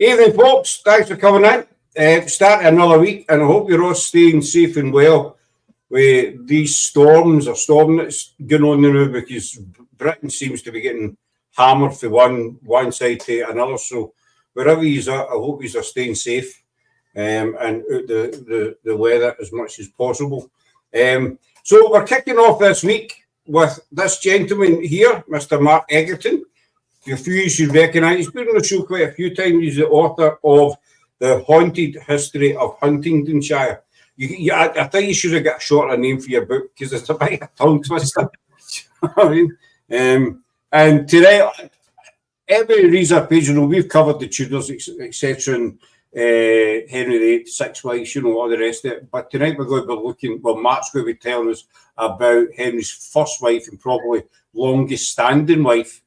Evening, folks. Thanks for coming in. Starting another week, and I hope you're all staying safe and well with these storms or storm that's going on now, because Britain seems to be getting hammered from one side to another. So wherever you are, I hope you are staying safe and out the weather as much as possible. So we're kicking off this week with this gentleman here, Mr. Mark Egerton. A few you should recognise. He's been on the show quite a few times. He's the author of The Haunted History of Huntingdonshire. I think you should have got a shorter name for your book, because it's a bit of a tongue twister. I mean, and today, everybody reads our page, we've covered the Tudors, etc., and Henry VIII, 6 wives, all the rest of it. But tonight we're going to be looking, Mark's going to be telling us about Henry's first wife and probably longest standing wife,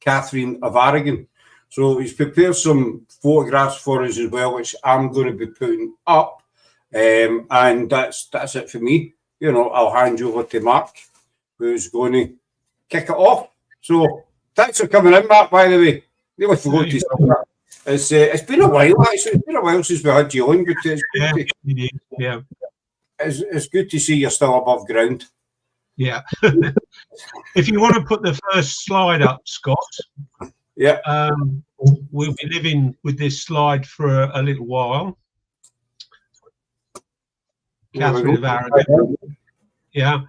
Katherine of Aragon. So he's prepared some photographs for us as well, which I'm going to be putting up. And that's it for me. I'll hand you over to Mark, who's going to kick it off. So thanks for coming in, Mark, by the way. Nearly forgot to say that. It's been a while, actually. It's been a while since we had you on. It's good to see you're still above ground. Yeah. If you want to put the first slide up, Scott. Yeah. We'll be living with this slide for a little while. Katherine of Aragon. Yeah.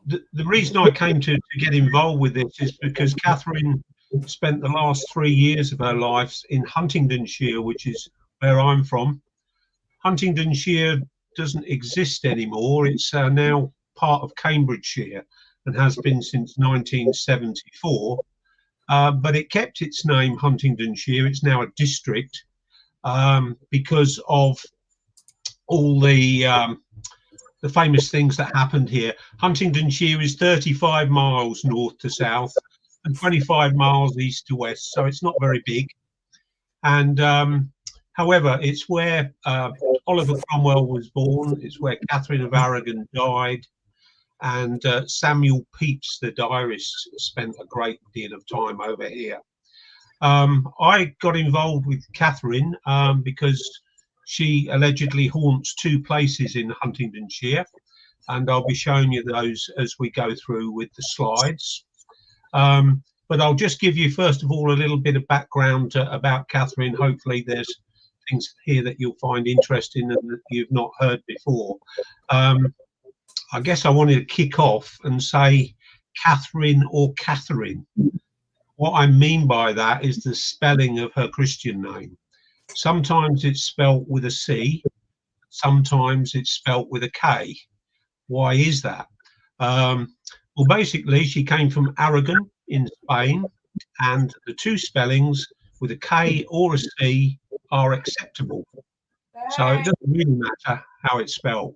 The reason I came to get involved with this is because Katherine spent the last 3 years of her life in Huntingdonshire, which is where I'm from. Huntingdonshire doesn't exist anymore. It's now part of Cambridgeshire and has been since 1974. But it kept its name Huntingdonshire. It's now a district because of all the famous things that happened here. Huntingdonshire is 35 miles north to south and 25 miles east to west, so it's not very big. And however, it's where Oliver Cromwell was born. It's where Katherine of Aragon died. And Samuel Pepys, the diarist, spent a great deal of time over here. I got involved with Katherine because she allegedly haunts 2 places in Huntingdonshire, and I'll be showing you those as we go through with the slides. But I'll just give you, first of all, a little bit of background about Katherine. Hopefully there's things here that you'll find interesting and that you've not heard before. I guess I wanted to kick off and say Catherine or Catherine. What I mean by that is the spelling of her Christian name. Sometimes it's spelt with a C, sometimes it's spelt with a K. Why is that? Well, basically, she came from Aragon in Spain, and the 2 spellings with a K or a C are acceptable. So it doesn't really matter how it's spelled.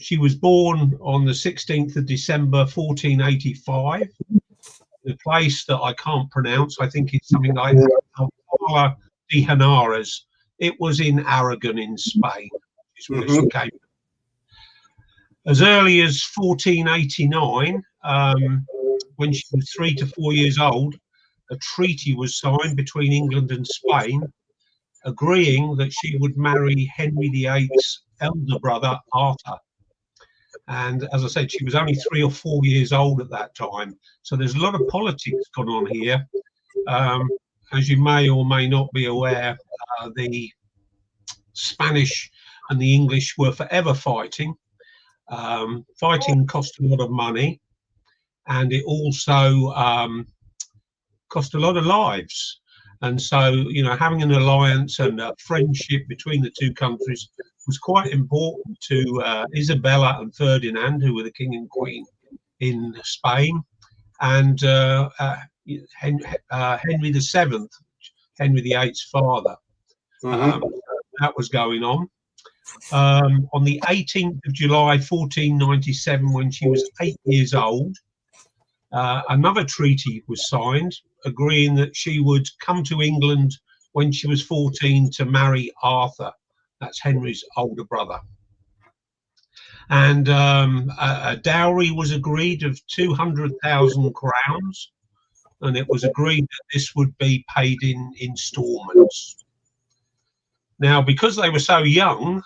She was born on the 16th of December 1485. The place that I can't pronounce, I think it's something like Alcalá de Henares. It was in Aragon in Spain, which is where she came. As early as 1489, when she was 3 to 4 years old, a treaty was signed between England and Spain, agreeing that she would marry Henry VIII's elder brother, Arthur. And as I said, she was only 3 or 4 years old at that time. So there's a lot of politics going on here. As you may or may not be aware, the Spanish and the English were forever fighting. Fighting cost a lot of money, and it also cost a lot of lives. And so, having an alliance and a friendship between the 2 countries was quite important to Isabella and Ferdinand, who were the king and queen in Spain, and Henry VII, Henry VIII's father. That was going on. On the 18th of July 1497, when she was 8 years old, another treaty was signed, agreeing that she would come to England when she was 14 to marry Arthur. That's Henry's older brother. And a dowry was agreed of 200,000 crowns, and it was agreed that this would be paid in instalments. Now, because they were so young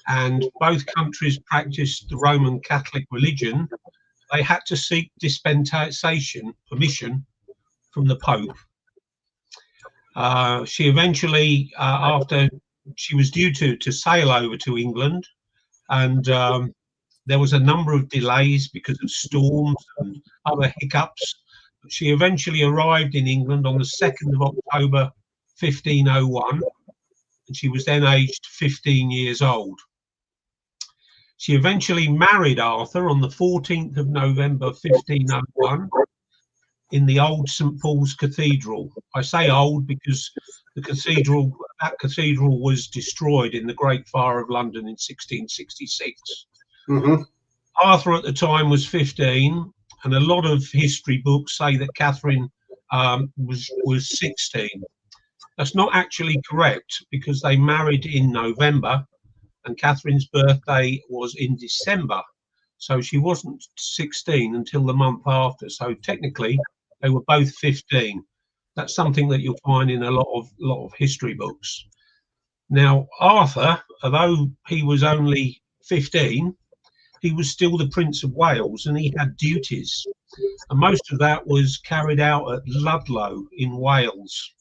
and both countries practiced the Roman Catholic religion, they had to seek dispensation, permission from the Pope. She eventually, after she was due to sail over to England, and there was a number of delays because of storms and other hiccups. She eventually arrived in England on the 2nd of October 1501, and she was then aged 15 years old. She eventually married Arthur on the 14th of November 1501 in the old St Paul's Cathedral. I say old because that cathedral was destroyed in the Great Fire of London in 1666. Arthur at the time was 15, and a lot of history books say that Catherine was 16. That's not actually correct, because they married in November and Catherine's birthday was in December, so she wasn't 16 until the month after. So technically they were both 15. That's something that you'll find in a lot of history books. Now, Arthur, although he was only 15, he was still the Prince of Wales, and he had duties, and most of that was carried out at Ludlow in Wales.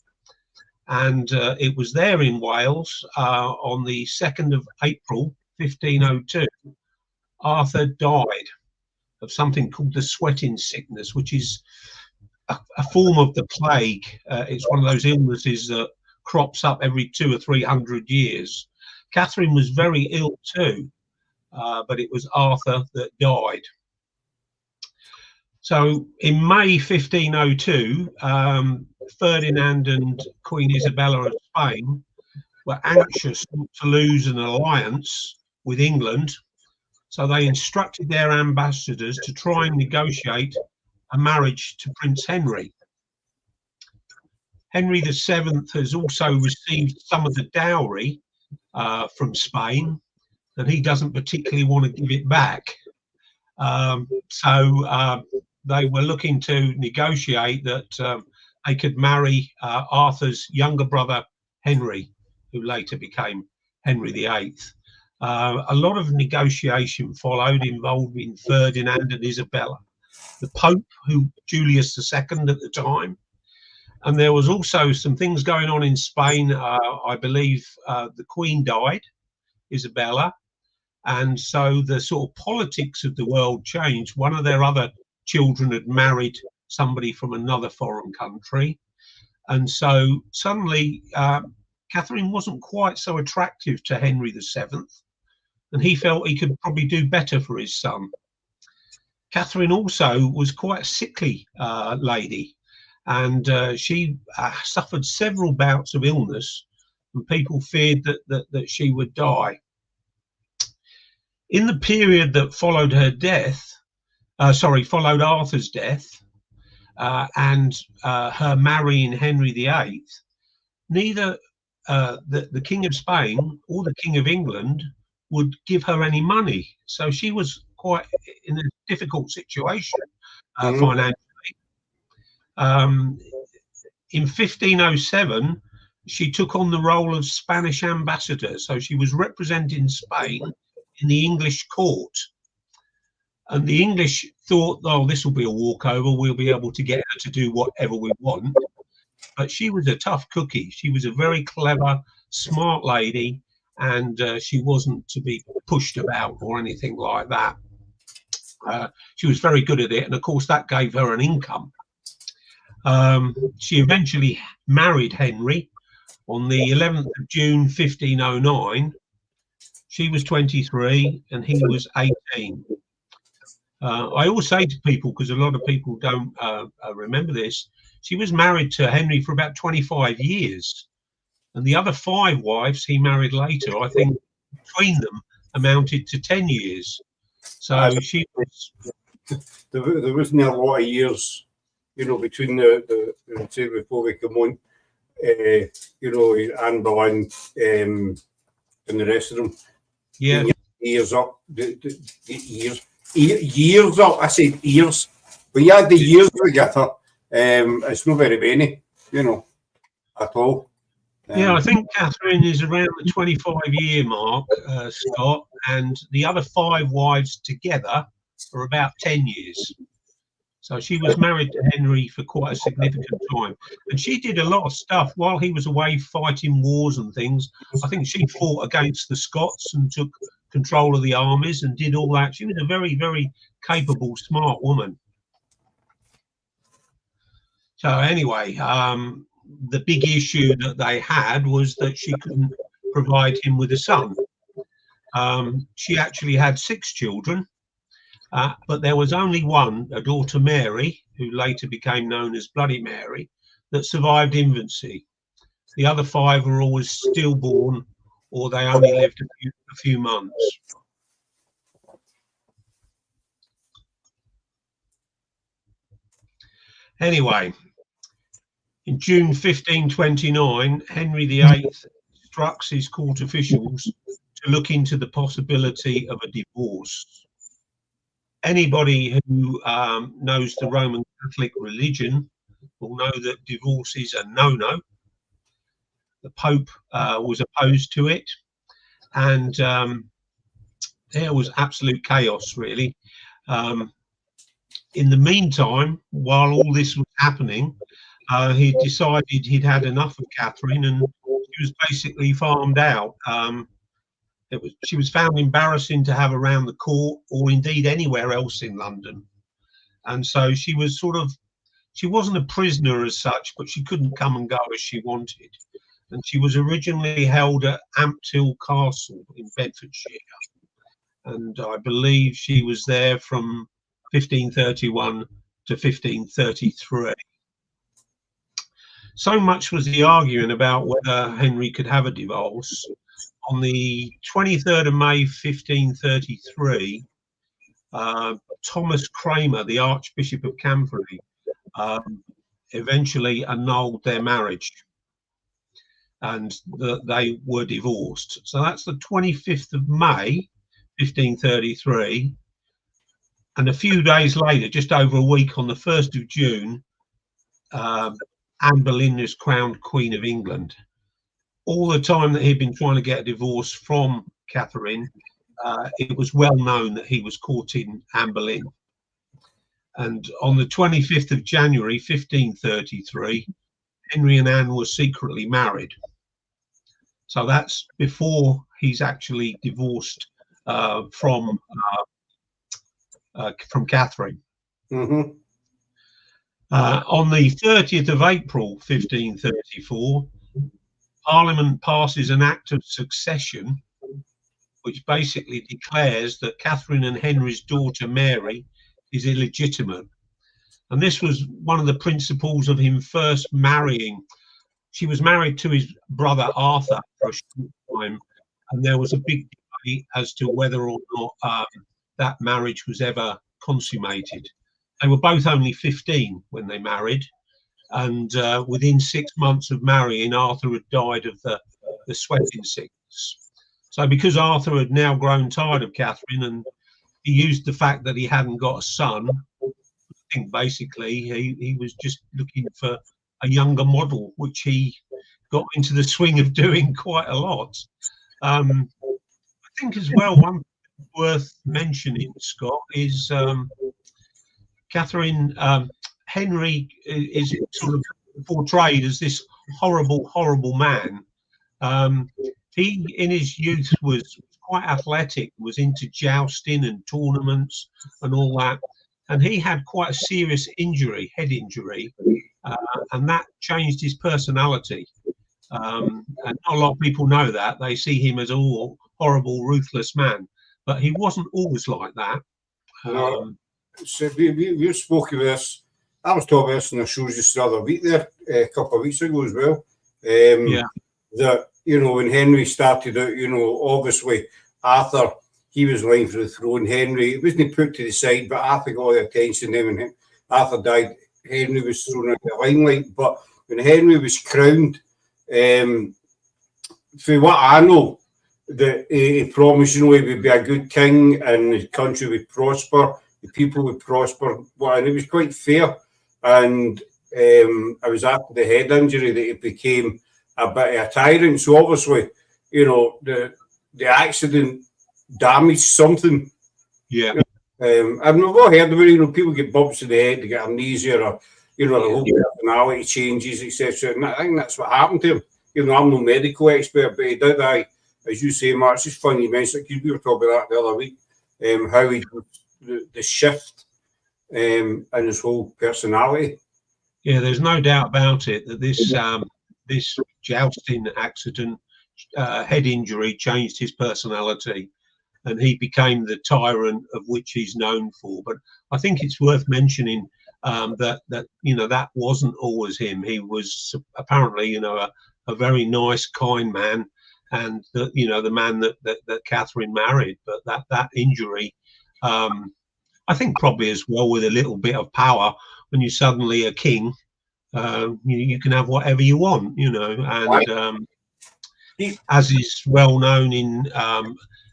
And it was there in Wales on the 2nd of April 1502, Arthur died of something called the sweating sickness, which is a form of the plague. It's one of those illnesses that crops up every 200 or 300 years. Catherine was very ill too, but it was Arthur that died. So in May 1502, Ferdinand and Queen Isabella of Spain were anxious not to lose an alliance with England, so they instructed their ambassadors to try and negotiate a marriage to Prince Henry. Henry VII has also received some of the dowry from Spain, and he doesn't particularly want to give it back. So they were looking to negotiate that they could marry Arthur's younger brother, Henry, who later became Henry VIII. A lot of negotiation followed involving Ferdinand and Isabella, the Pope, Julius II at the time. And there was also some things going on in Spain. I believe the Queen died, Isabella, and so the sort of politics of the world changed. One of their other children had married somebody from another foreign country, and so suddenly Catherine wasn't quite so attractive to Henry VII, and he felt he could probably do better for his son. Catherine also was quite a sickly lady, and she suffered several bouts of illness, and people feared that she would die. In the period that followed her death, followed Arthur's death, and her marrying Henry VIII, neither the King of Spain or the King of England would give her any money. So she was quite in a difficult situation financially. In 1507, she took on the role of Spanish ambassador. So she was representing Spain in the English court. And the English thought, oh, this will be a walkover. We'll be able to get her to do whatever we want. But she was a tough cookie. She was a very clever, smart lady, and she wasn't to be pushed about or anything like that. She was very good at it, and of course that gave her an income. She eventually married Henry on the 11th of June 1509. She was 23 and he was 18. I always say to people, because a lot of people don't remember this, she was married to Henry for about 25 years, and the other 5 wives he married later, I think between them amounted to 10 years. So she was... There wasn't a lot of years, you know, between the two before we come on, you know, Anne Boleyn and the rest of them. Yeah. Years up, years up. I said years. When you had the years together, It's not very many, you know, at all. Yeah, I think Catherine is around the 25-year mark, Scott, and the other 5 wives together are about 10 years. So she was married to Henry for quite a significant time. And she did a lot of stuff while he was away fighting wars and things. I think she fought against the Scots and took control of the armies and did all that. She was a very, very capable, smart woman. So anyway, the big issue that they had was that she couldn't provide him with a son. She actually had 6 children. But there was only one, a daughter Mary, who later became known as Bloody Mary, that survived infancy. The other 5 were always stillborn, or they only lived a few months. Anyway, in June 1529, Henry VIII instructs his court officials to look into the possibility of a divorce. Anybody who knows the Roman Catholic religion will know that divorce is a no-no. The Pope was opposed to it, and there was absolute chaos, really. In the meantime, while all this was happening, he decided he'd had enough of Catherine, and she was basically farmed out. She was found embarrassing to have around the court or indeed anywhere else in London. And so she was she wasn't a prisoner as such, but she couldn't come and go as she wanted. And she was originally held at Ampthill Castle in Bedfordshire. And I believe she was there from 1531 to 1533. So much was the arguing about whether Henry could have a divorce. On the 23rd of May, 1533, Thomas Cramer, the Archbishop of Canterbury, eventually annulled their marriage, and they were divorced. So that's the 25th of May, 1533. And a few days later, just over a week, on the 1st of June, Anne Boleyn was crowned Queen of England. All the time that he'd been trying to get a divorce from Catherine, it was well known that he was courting Anne Boleyn. And on the 25th of January, 1533, Henry and Anne were secretly married. So that's before he's actually divorced from Catherine. Mm-hmm. On the 30th of April, 1534, Parliament passes an Act of Succession, which basically declares that Catherine and Henry's daughter Mary is illegitimate. And this was one of the principles of him first marrying. She was married to his brother Arthur for a short time, and there was a big debate as to whether or not that marriage was ever consummated. They were both only 15 when they married, and within 6 months of marrying, Arthur had died of the sweating sickness. So because Arthur had now grown tired of Catherine, and he used the fact that he hadn't got a son, I think basically he was just looking for a younger model, which he got into the swing of doing quite a lot. I think as well, one thing worth mentioning, Scott, is Catherine, Henry is sort of portrayed as this horrible, horrible man. He, in his youth, was quite athletic, was into jousting and tournaments and all that. And he had quite a serious injury, head injury, and that changed his personality. And not a lot of people know that. They see him as a horrible, ruthless man. But he wasn't always like that. So we spoke of this. I was talking about this in the shows just the other week there, a couple of weeks ago as well. Yeah. That, you know, when Henry started out, you know, obviously Arthur, he was lying for the throne. Henry, it wasn't put to the side, but Arthur got all the attention. Then when Arthur died, Henry was thrown into the limelight. But when Henry was crowned, for what I know, that he promised, you know, he would be a good king and the country would prosper, the people would prosper. Well, and it was quite fair. And it was after the head injury that he became a bit of a tyrant. So obviously, you know, the accident damaged something. Yeah. And we've all heard of it, you know, people get bumps in the head, they get amnesia, or, you know, the whole personality changes, etc. And I think that's what happened to him. You know, I'm no medical expert, but he did, as you say, Mark, it's just funny you mentioned it, because we were talking about that the other week, how he the shift in his whole personality. Yeah, there's no doubt about it that this jousting accident, head injury, changed his personality, and he became the tyrant of which he's known for. But I think it's worth mentioning that you know, that wasn't always him. He was apparently, you know, a very nice, kind man, and you know, the man that Catherine married. But that injury, I think probably as well, with a little bit of power, when you're suddenly a king, you can have whatever you want, you know. And as is well known in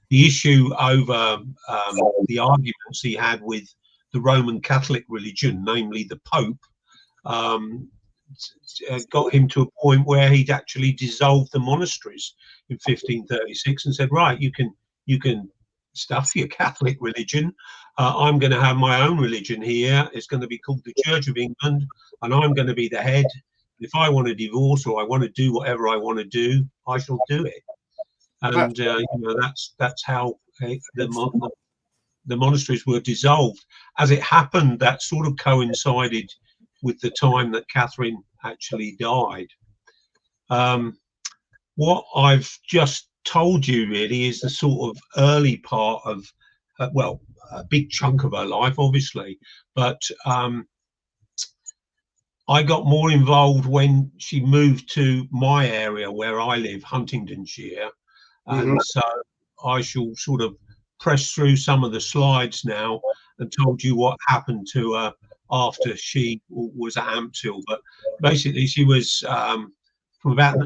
the issue over the arguments he had with the Roman Catholic religion, namely the Pope, got him to a point where he'd actually dissolved the monasteries in 1536 and said, right, you can stuff your Catholic religion. I'm going to have my own religion here. It's going to be called the Church of England, and I'm going to be the head. If I want to divorce or I want to do whatever I want to do, I shall do it. And you know, that's how the monasteries were dissolved. As it happened, that sort of coincided with the time that Catherine actually died. What I've just told you really is the sort of early part of, well, a big chunk of her life, obviously, but I got more involved when she moved to my area where I live, Huntingdonshire, and so I shall sort of press through some of the slides now and told you what happened to her after she was at Ampthill. But basically, she was from about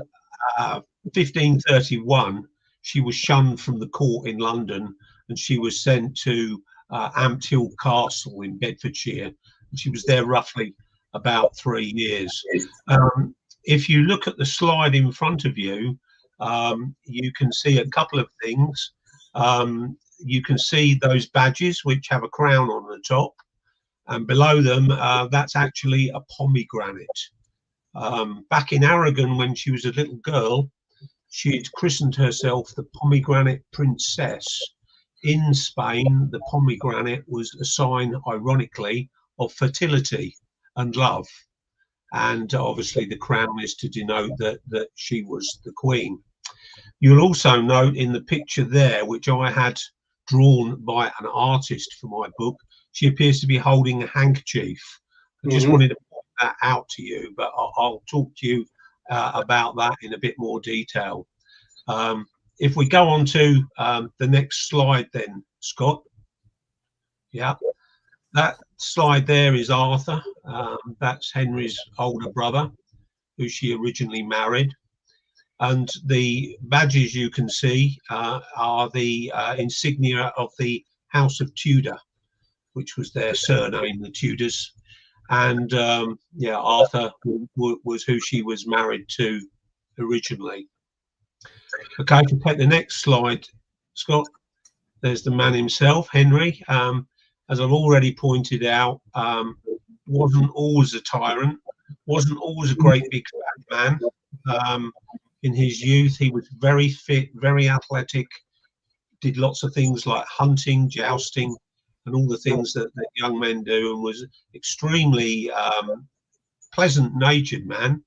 1531. She was shunned from the court in London, and she was sent to Ampthill Castle in Bedfordshire. And she was there roughly about 3 years. If you look at the slide in front of you, you can see a couple of things. You can see those badges which have a crown on the top, and below them, that's actually a pomegranate. Back in Aragon, when she was a little girl, she had christened herself the Pomegranate Princess. In Spain, the pomegranate was a sign, ironically, of fertility and love. And obviously the crown is to denote that she was the queen. You'll also note in the picture there, which I had drawn by an artist for my book, she appears to be holding a handkerchief. I just wanted to point that out to you, but I'll talk to you about that in a bit more detail. If we go on to the next slide then, Scott. Yeah, that slide there is Arthur. That's Henry's older brother, who she originally married. And the badges you can see are the insignia of the House of Tudor, which was their surname, the Tudors. And yeah, Arthur was who she was married to originally. Okay, if you take the next slide, Scott, there's the man himself, Henry. As I've already pointed out, wasn't always a tyrant, wasn't always a great big fat man. In his youth, he was very fit, very athletic, did lots of things like hunting, jousting, and all the things that young men do, and was extremely pleasant-natured man,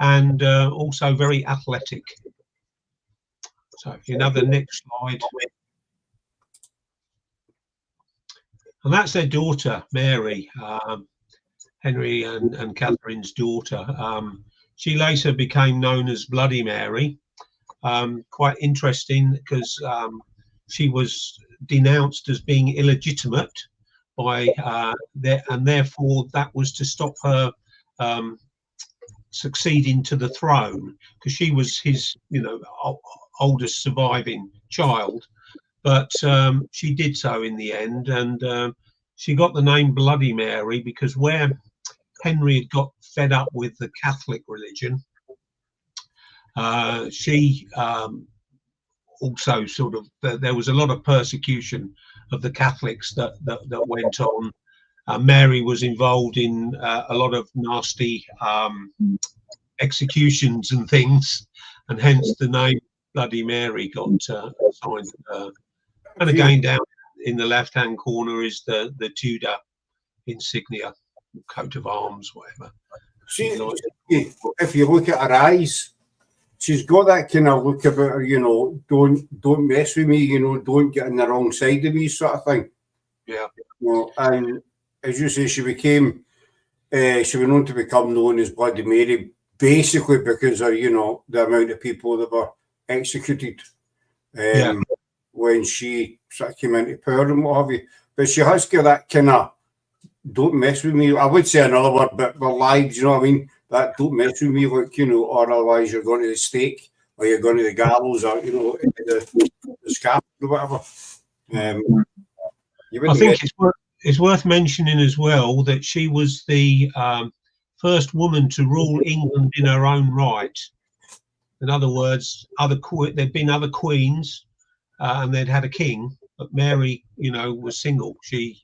and also very athletic. So if you have the next slide. And that's their daughter, Mary, Henry and Catherine's daughter. She later became known as Bloody Mary. Quite interesting, because she was denounced as being illegitimate by and therefore that was to stop her succeeding to the throne, because she was his, you know, oldest surviving child. But she did so in the end, and she got the name Bloody Mary because where Henry had got fed up with the Catholic religion, she also sort of, there was a lot of persecution of the Catholics that went on. Mary was involved in a lot of nasty executions and things, and hence the name Bloody Mary got assigned. And again, down in the left-hand corner is the Tudor insignia, coat of arms, whatever. See, if you look at her eyes, she's got that kind of look about her, you know, don't mess with me, you know, don't get on the wrong side of me, sort of thing. Yeah. You know, and as you say, she went on to become known as Bloody Mary, basically because of, you know, the amount of people that were executed when she sort of came into power and what have you. But she has got that kind of don't mess with me. I would say another word, but we're lives, you know what I mean? That don't mess with me, like, you know, or otherwise you're going to the stake, or you're going to the gallows, or, you know, the scaffold or whatever. I think it's worth mentioning as well that she was the first woman to rule England in her own right. In other words, there'd been other queens and they'd had a king, but Mary, you know, was single. She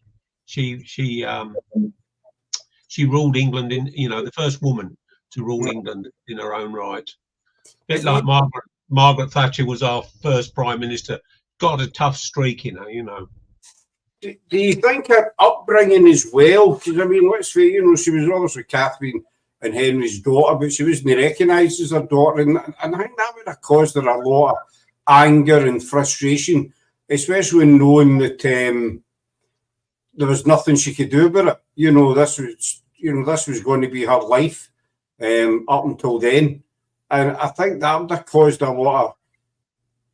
ruled England in, you know, the first woman to rule England in her own right. A bit like Margaret Thatcher was our first prime minister. Got a tough streak in her, you know. Do you think her upbringing as well? Because I mean, let's say, you know, she was obviously Catherine and Henry's daughter, but she wasn't recognised as her daughter, and I think that would have caused her a lot of anger and frustration, especially knowing that there was nothing she could do about it. You know, this was going to be her life up until then, and I think that would have caused a lot of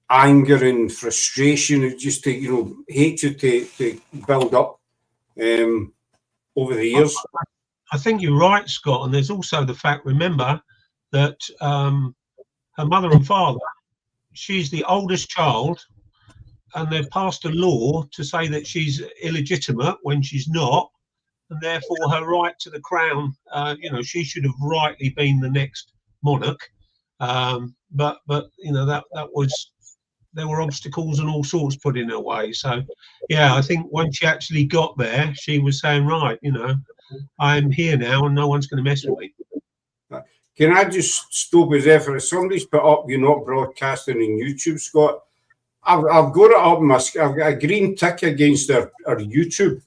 anger and frustration, and just to, you know, hatred to build up over the years. I think you're right, Scott, and there's also the fact, remember, that her mother and father, she's the oldest child, and they've passed a law to say that she's illegitimate when she's not, and therefore her right to the crown, you know, she should have rightly been the next monarch, but you know, that was, there were obstacles and all sorts put in her way. So yeah, I think once she actually got there, she was saying, right, you know, I'm here now and no one's going to mess with me. Can I just stop us there for somebody's put up, you're not broadcasting on YouTube, Scott? I've got it up I've got a green tick against our YouTube.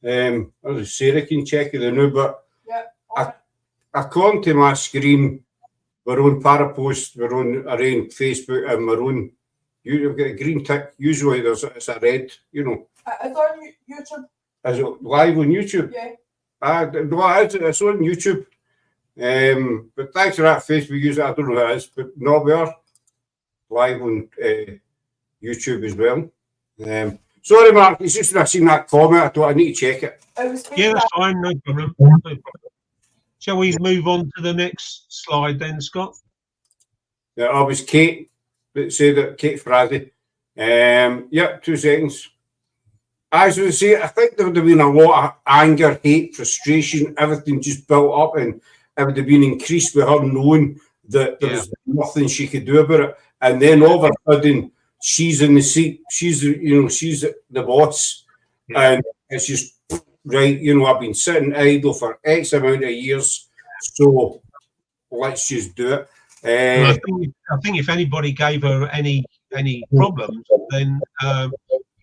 Sarah can check it now, but yeah, according to my screen, we're on Parapost, we're on our own Facebook, and we're on you've got a green tick. Usually it's a red, you know. It's on YouTube. Is it live on YouTube? Yeah. It's on YouTube. But thanks for that Facebook user. I don't know who it is, but no, we are live on YouTube as well. Sorry, Mark, it's just when I seen that comment, I thought I need to check it. Yeah, that's fine, no problem. No problem. Shall we move on to the next slide then, Scott? Yeah, I was Kate that said that, Kate Frazee. Yeah, 2 seconds. As I say, I think there would have been a lot of anger, hate, frustration, everything just built up, and it would have been increased with her knowing that there was nothing she could do about it. And then all of a sudden, she's in the seat, she's the boss, and it's just, right, you know, I've been sitting idle for X amount of years, so let's just do it. I think if anybody gave her any problems, then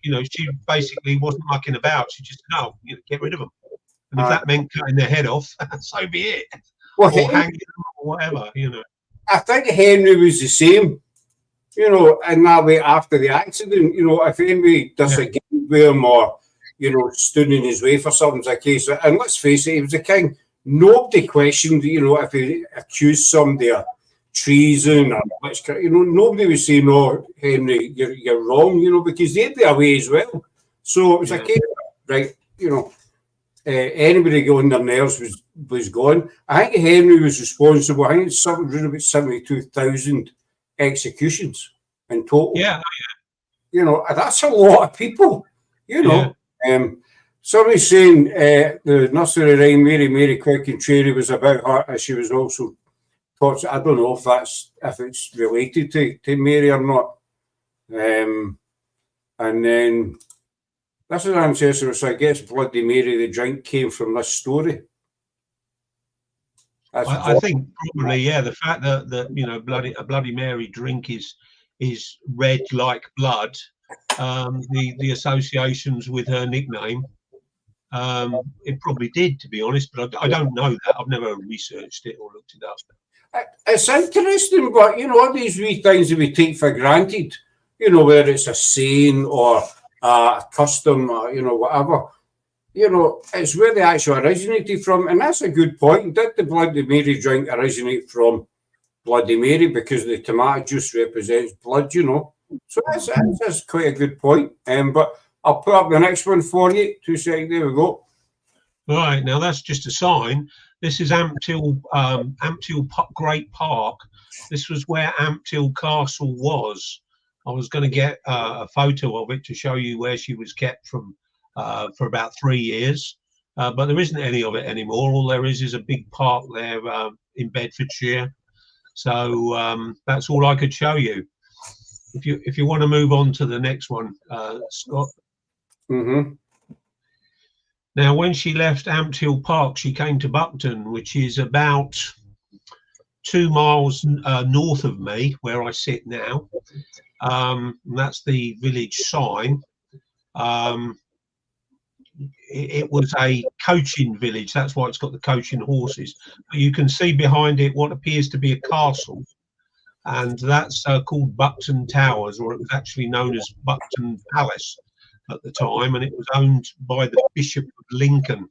you know, she basically wasn't mucking about. She just said, no, you know, get rid of them. And if that meant cutting their head off, so be it. Well, or hanging them or whatever, you know. I think Henry was the same, you know, in that way after the accident. You know, if Henry disagreed with him or, you know, stood in his way for something's a case. And let's face it, he was a king. Nobody questioned, you know, if he accused somebody of treason or, you know, nobody was saying, no, Henry, you're wrong, you know, because they'd be away as well. So it was a case of, right, you know, anybody going their nerves was gone. I think Henry was responsible. I think it's something around about 72,000 executions in total. Yeah. You know, that's a lot of people, you know. Somebody's saying the nursery rhyme Mary Quick and Cherry was about her, and she was also taught. I don't know if it's related to Mary or not. And then this is an ancestor, so I guess Bloody Mary the drink came from this story. I think probably, yeah, the fact that you know, a Bloody Mary drink is red like blood. The associations with her nickname, it probably did, to be honest, but I don't know that. I've never researched it or looked it up. It's interesting, but you know, all these wee things that we take for granted, you know, whether it's a saying or a custom or, you know, whatever, you know, it's where they actually originated from. And that's a good point. Did the Bloody Mary drink originate from Bloody Mary because the tomato juice represents blood, you know? So that's quite a good point. But I'll put up the next one for you. 2 seconds, there we go. Right, now that's just a sign. This is Ampthill Great Park. This was where Ampthill Castle was. I was going to get a photo of it to show you where she was kept from for about 3 years, but there isn't any of it anymore. All there is a big park there in Bedfordshire. So that's all I could show you. If you want to move on to the next one, Scott. Mm-hmm. Now, when she left Ampthill Park, she came to Buckton, which is about 2 miles north of me, where I sit now. That's the village sign. It was a coaching village. That's why it's got the coaching horses. But you can see behind it what appears to be a castle, and that's called Buckton Towers, or it was actually known as Buckton Palace at the time, and it was owned by the Bishop of Lincoln.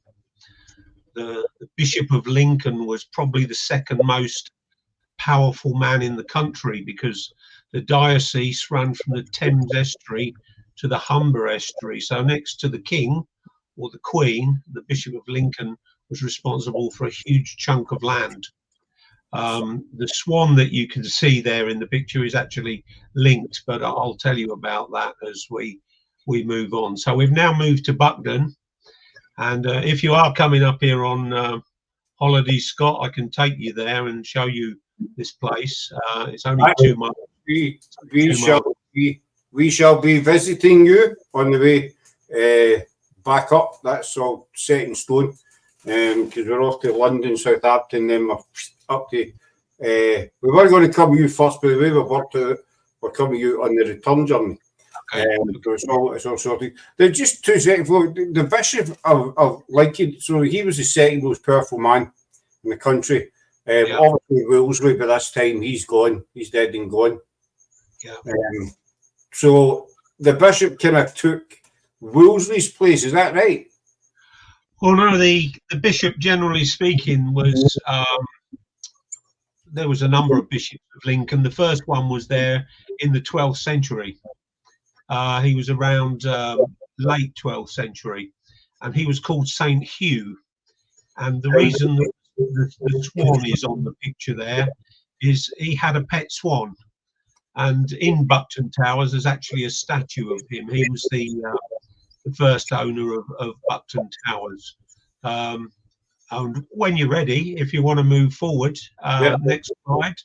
The Bishop of Lincoln was probably the second most powerful man in the country, because the diocese ran from the Thames estuary to the Humber estuary. So next to the king or the queen, the Bishop of Lincoln was responsible for a huge chunk of land. The swan that you can see there in the picture is actually linked, but I'll tell you about that as we move on. So we've now moved to Buckton, and if you are coming up here on holiday, Scott, I can take you there and show you this place. It's only 2 months. We shall be visiting you on the way back up. That's all set in stone, because we're off to London, Southampton, then we're up to. We were going to come you first, but the way we've worked out, we're coming you on the return journey. Okay. It's all sorted. There's just 2 seconds. The Bishop of Lincoln, so he was the second most powerful man in the country. Obviously Wolsey, by this time he's gone. He's dead and gone. Yeah. So the bishop kind of took Wolsey's place. Is that right? Well, no. The bishop, generally speaking, was there was a number of bishops of Lincoln. The first one was there in the 12th century. He was around late 12th century, and he was called Saint Hugh. And the reason that the swan is on the picture there is he had a pet swan, and in Buckton Towers there's actually a statue of him. He was the first owner of Buckton Towers. And when you're ready, if you want to move forward, next slide,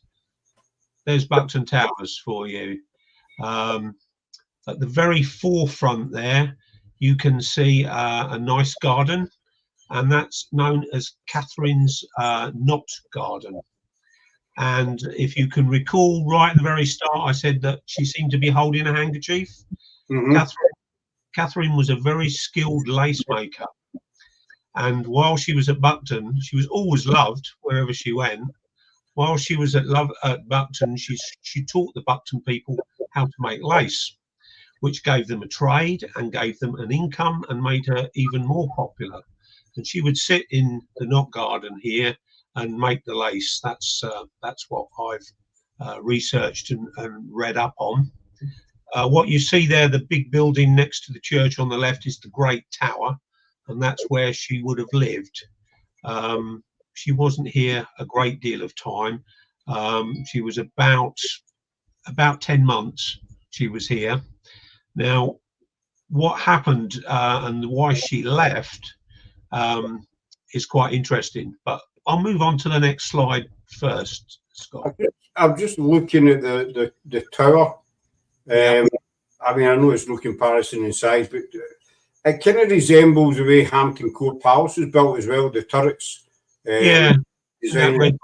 there's Buckton Towers for you. At the very forefront there, you can see a nice garden, and that's known as Catherine's Knot Garden. And if you can recall, right at the very start, I said that she seemed to be holding a handkerchief. Mm-hmm. Catherine was a very skilled lace maker. And while she was at Buckton, she was always loved wherever she went. While she was at Buckton, she taught the Buckton people how to make lace, which gave them a trade and gave them an income and made her even more popular. And she would sit in the knot garden here and make the lace. That's what I've researched and read up on. What you see there, the big building next to the church on the left, is the Great Tower, and that's where she would have lived. She wasn't here a great deal of time. She was about 10 months she was here. Now, what happened and why she left is quite interesting. But I'll move on to the next slide first, Scott. I'm just looking at the tower. Yeah. I mean, I know it's no comparison in size, but it kind of resembles the way Hampton Court Palace was built as well. The turrets, Yeah, design,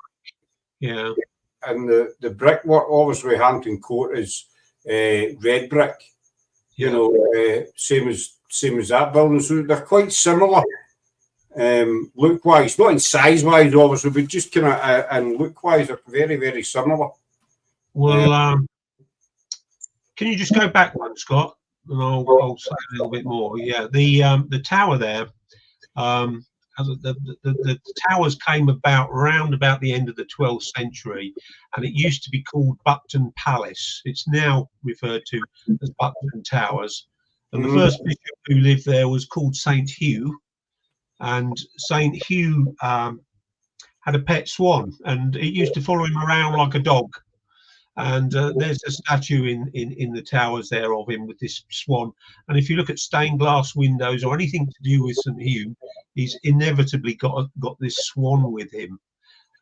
yeah, and the brickwork. Obviously, Hampton Court is red brick. You know, same as that building. So they're quite similar, look wise, not in size wise, obviously, but just kind of and look wise, they're very, very similar. Well, can you just go back one, Scott, and I'll say a little bit more. Yeah, the tower there. The towers came about round about the end of the 12th century, and it used to be called Buckton Palace. It's now referred to as Buckton Towers. And the first bishop who lived there was called Saint Hugh, and Saint Hugh had a pet swan, and it used to follow him around like a dog. And there's a statue in the towers there of him with this swan. And if you look at stained glass windows or anything to do with St Hugh, he's inevitably got this swan with him.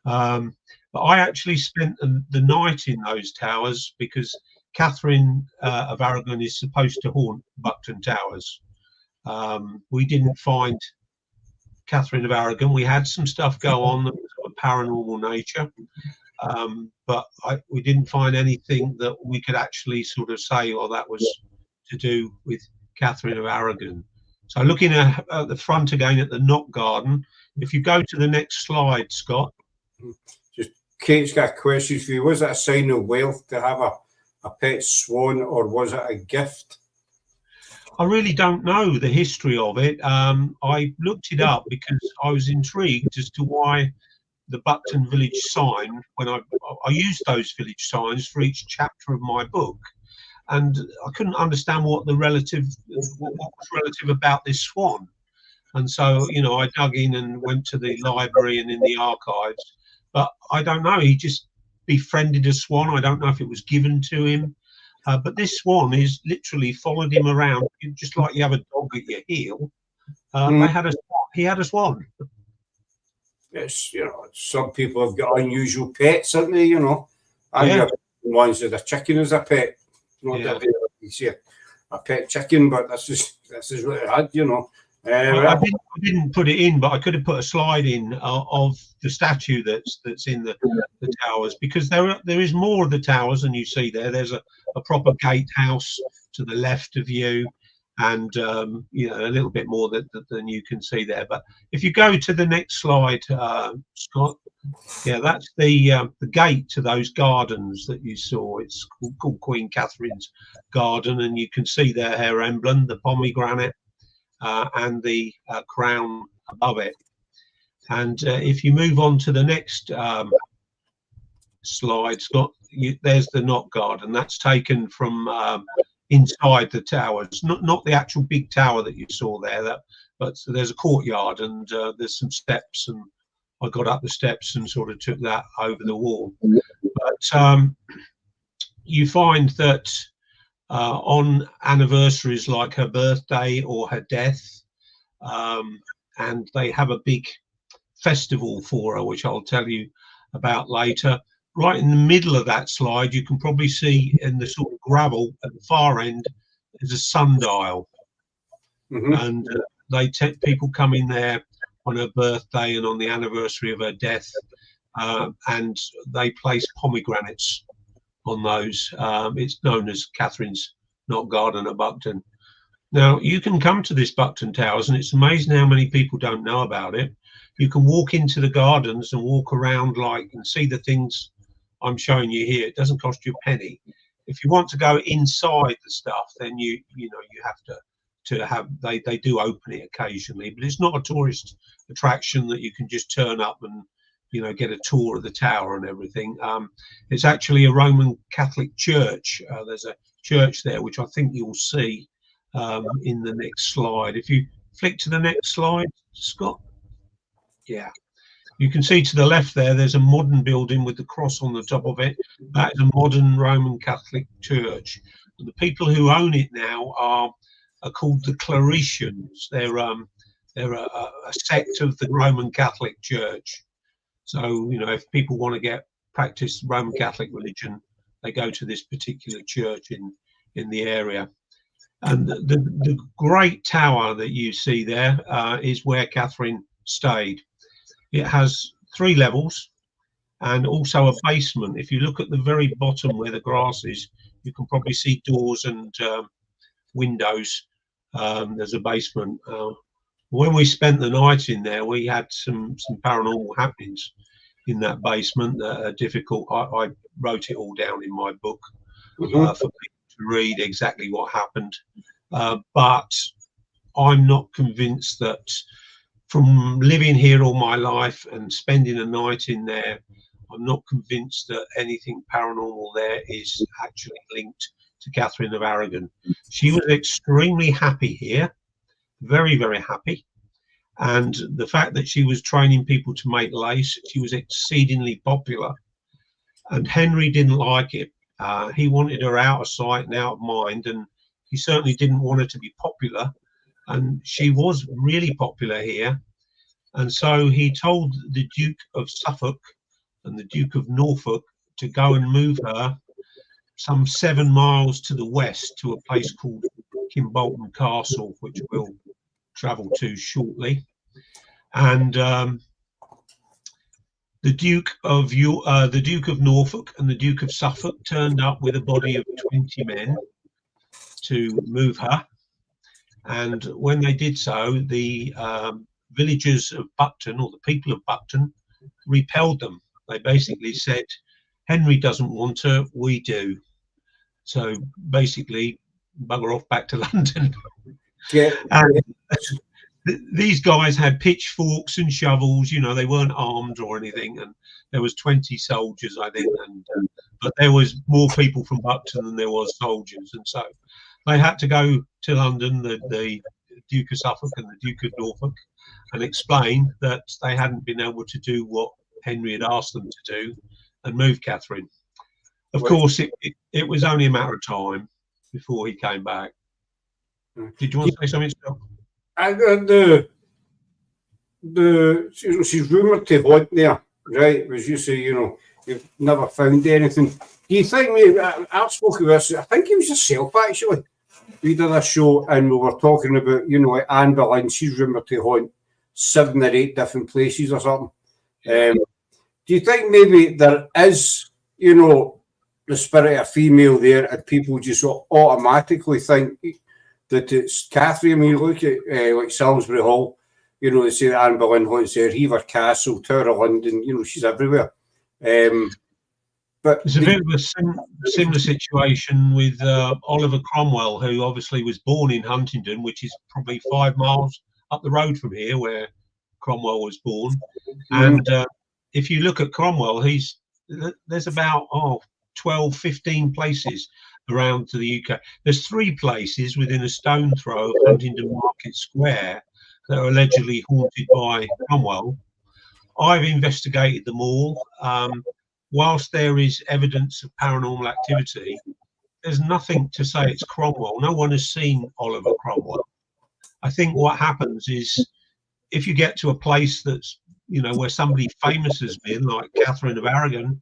But I actually spent the night in those towers because Katherine of Aragon is supposed to haunt Buckton Towers. We didn't find Katherine of Aragon. We had some stuff go on that was of paranormal nature. But we didn't find anything that we could actually sort of say, oh, that was to do with Katherine of Aragon. So looking at the front again at the Knot Garden, if you go to the next slide, Scott. Just Kate's got questions for you. Was it a sign of wealth to have a pet swan, or was it a gift? I really don't know the history of it. I looked it up because I was intrigued as to why the Buckton village sign, when I used those village signs for each chapter of my book, and I couldn't understand what was relative about this swan. And so, you know, I dug in and went to the library and in the archives, but I don't know, he just befriended a swan. I don't know if it was given to him, but this swan is literally followed him around, just like you have a dog at your heel. He had a swan. Yes, you know, some people have got unusual pets, haven't they? You know, I have ones that a chicken as a pet. Not that you see a pet chicken, but this is what it had, you know. I didn't put it in, but I could have put a slide in of the statue that's in the towers, because there is more of the towers than you see there. There's a proper gatehouse to the left of you, and you know, a little bit more than you can see there. But if you go to the next slide, Scott, yeah, that's the gate to those gardens that you saw. It's called Queen Catherine's Garden, and you can see there her emblem, the pomegranate, and the crown above it. And if you move on to the next slide, Scott, there's the Knot Garden. That's taken from inside the towers, not the actual big tower that you saw there, but so there's a courtyard, and there's some steps, and I got up the steps and sort of took that over the wall. But you find that on anniversaries like her birthday or her death, and they have a big festival for her, which I'll tell you about later. Right in the middle of that slide, you can probably see in the sort of gravel at the far end, there's a sundial. And people come in there on her birthday and on the anniversary of her death, and they place pomegranates on those. It's known as Catherine's Knot Garden at Buckton. Now, you can come to this Buckton Towers, and it's amazing how many people don't know about it. You can walk into the gardens and walk around and see the things I'm showing you here. It doesn't cost you a penny. If you want to go inside the stuff, then you have to have, they do open it occasionally, but it's not a tourist attraction that you can just turn up and, you know, get a tour of the tower and everything. It's actually a Roman Catholic church. There's a church there, which I think you'll see in the next slide. If you flick to the next slide, Scott. Yeah. You can see to the left there's a modern building with the cross on the top of it. That is a modern Roman Catholic church. And the people who own it now are are called the Claretians. They're a sect of the Roman Catholic Church. So, you know, if people want to practice Roman Catholic religion, they go to this particular church in the area. And the great tower that you see there is where Catherine stayed. It has 3 levels and also a basement. If you look at the very bottom where the grass is, you can probably see doors and windows. There's a basement. When we spent the night in there, we had some paranormal happenings in that basement that are difficult. I wrote it all down in my book for people to read exactly what happened. But I'm not convinced that, from living here all my life and spending a night in there, I'm not convinced that anything paranormal there is actually linked to Katherine of Aragon. She was extremely happy here, very, very happy. And the fact that she was training people to make lace, she was exceedingly popular. And Henry didn't like it. He wanted her out of sight and out of mind, and he certainly didn't want her to be popular. And she was really popular here. And so he told the Duke of Suffolk and the Duke of Norfolk to go and move her some 7 miles to the west to a place called Kimbolton Castle, which we'll travel to shortly. And the Duke of Norfolk and the Duke of Suffolk turned up with a body of 20 men to move her. And when they did so, the villagers of Buckton, or the people of Buckton, repelled them. They basically said, Henry doesn't want her, we do. So basically, bugger off back to London. Yeah. And these guys had pitchforks and shovels, you know, they weren't armed or anything. And there was 20 soldiers, I think. But there was more people from Buckton than there was soldiers. And so they had to go to London, the Duke of Suffolk and the Duke of Norfolk, and explain that they hadn't been able to do what Henry had asked them to do and move Catherine. Of course, it was only a matter of time before he came back. Did you want to say something, Scott? She's rumoured to haunt there, right? As you say, you know, you've never found anything. Do you think, maybe, I've spoken about this, I think it was yourself actually. We did a show and we were talking about, you know, like Anne Boleyn, she's rumoured to haunt 7 or 8 different places or something. Do you think maybe there is, you know, the spirit of female there and people just automatically think that it's Catherine? I mean, you look at like Salisbury Hall, you know, they say that Anne Boleyn haunts there, Hever Castle, Tower of London, you know, she's everywhere. But there's a bit of a similar situation with Oliver Cromwell, who obviously was born in Huntingdon, which is probably 5 miles up the road from here, where Cromwell was born. And if you look at Cromwell, there's about 12, 15 places around to the UK. There's 3 places within a stone throw of Huntingdon Market Square that are allegedly haunted by Cromwell. I've investigated them all. Whilst there is evidence of paranormal activity, there's nothing to say it's Cromwell. No one has seen Oliver Cromwell. I think what happens is, if you get to a place that's, you know, where somebody famous has been, like Katherine of Aragon,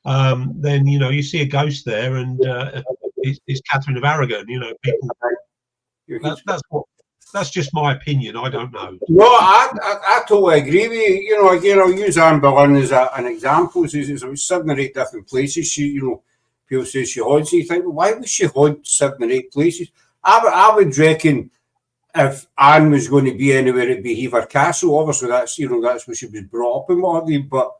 then, you know, you see a ghost there, and it's Katherine of Aragon. You know, people. That's just my opinion. I don't know. No, I totally agree with you. You know, again, I'll use Anne Boleyn as an example. It's 7 or 8 different places. She, you know, people say she haunts. You think, well, why would she haunt 7 or 8 places? I would reckon if Anne was going to be anywhere, it'd be Hever Castle. Obviously, that's, you know, that's where she was brought up and what have you. But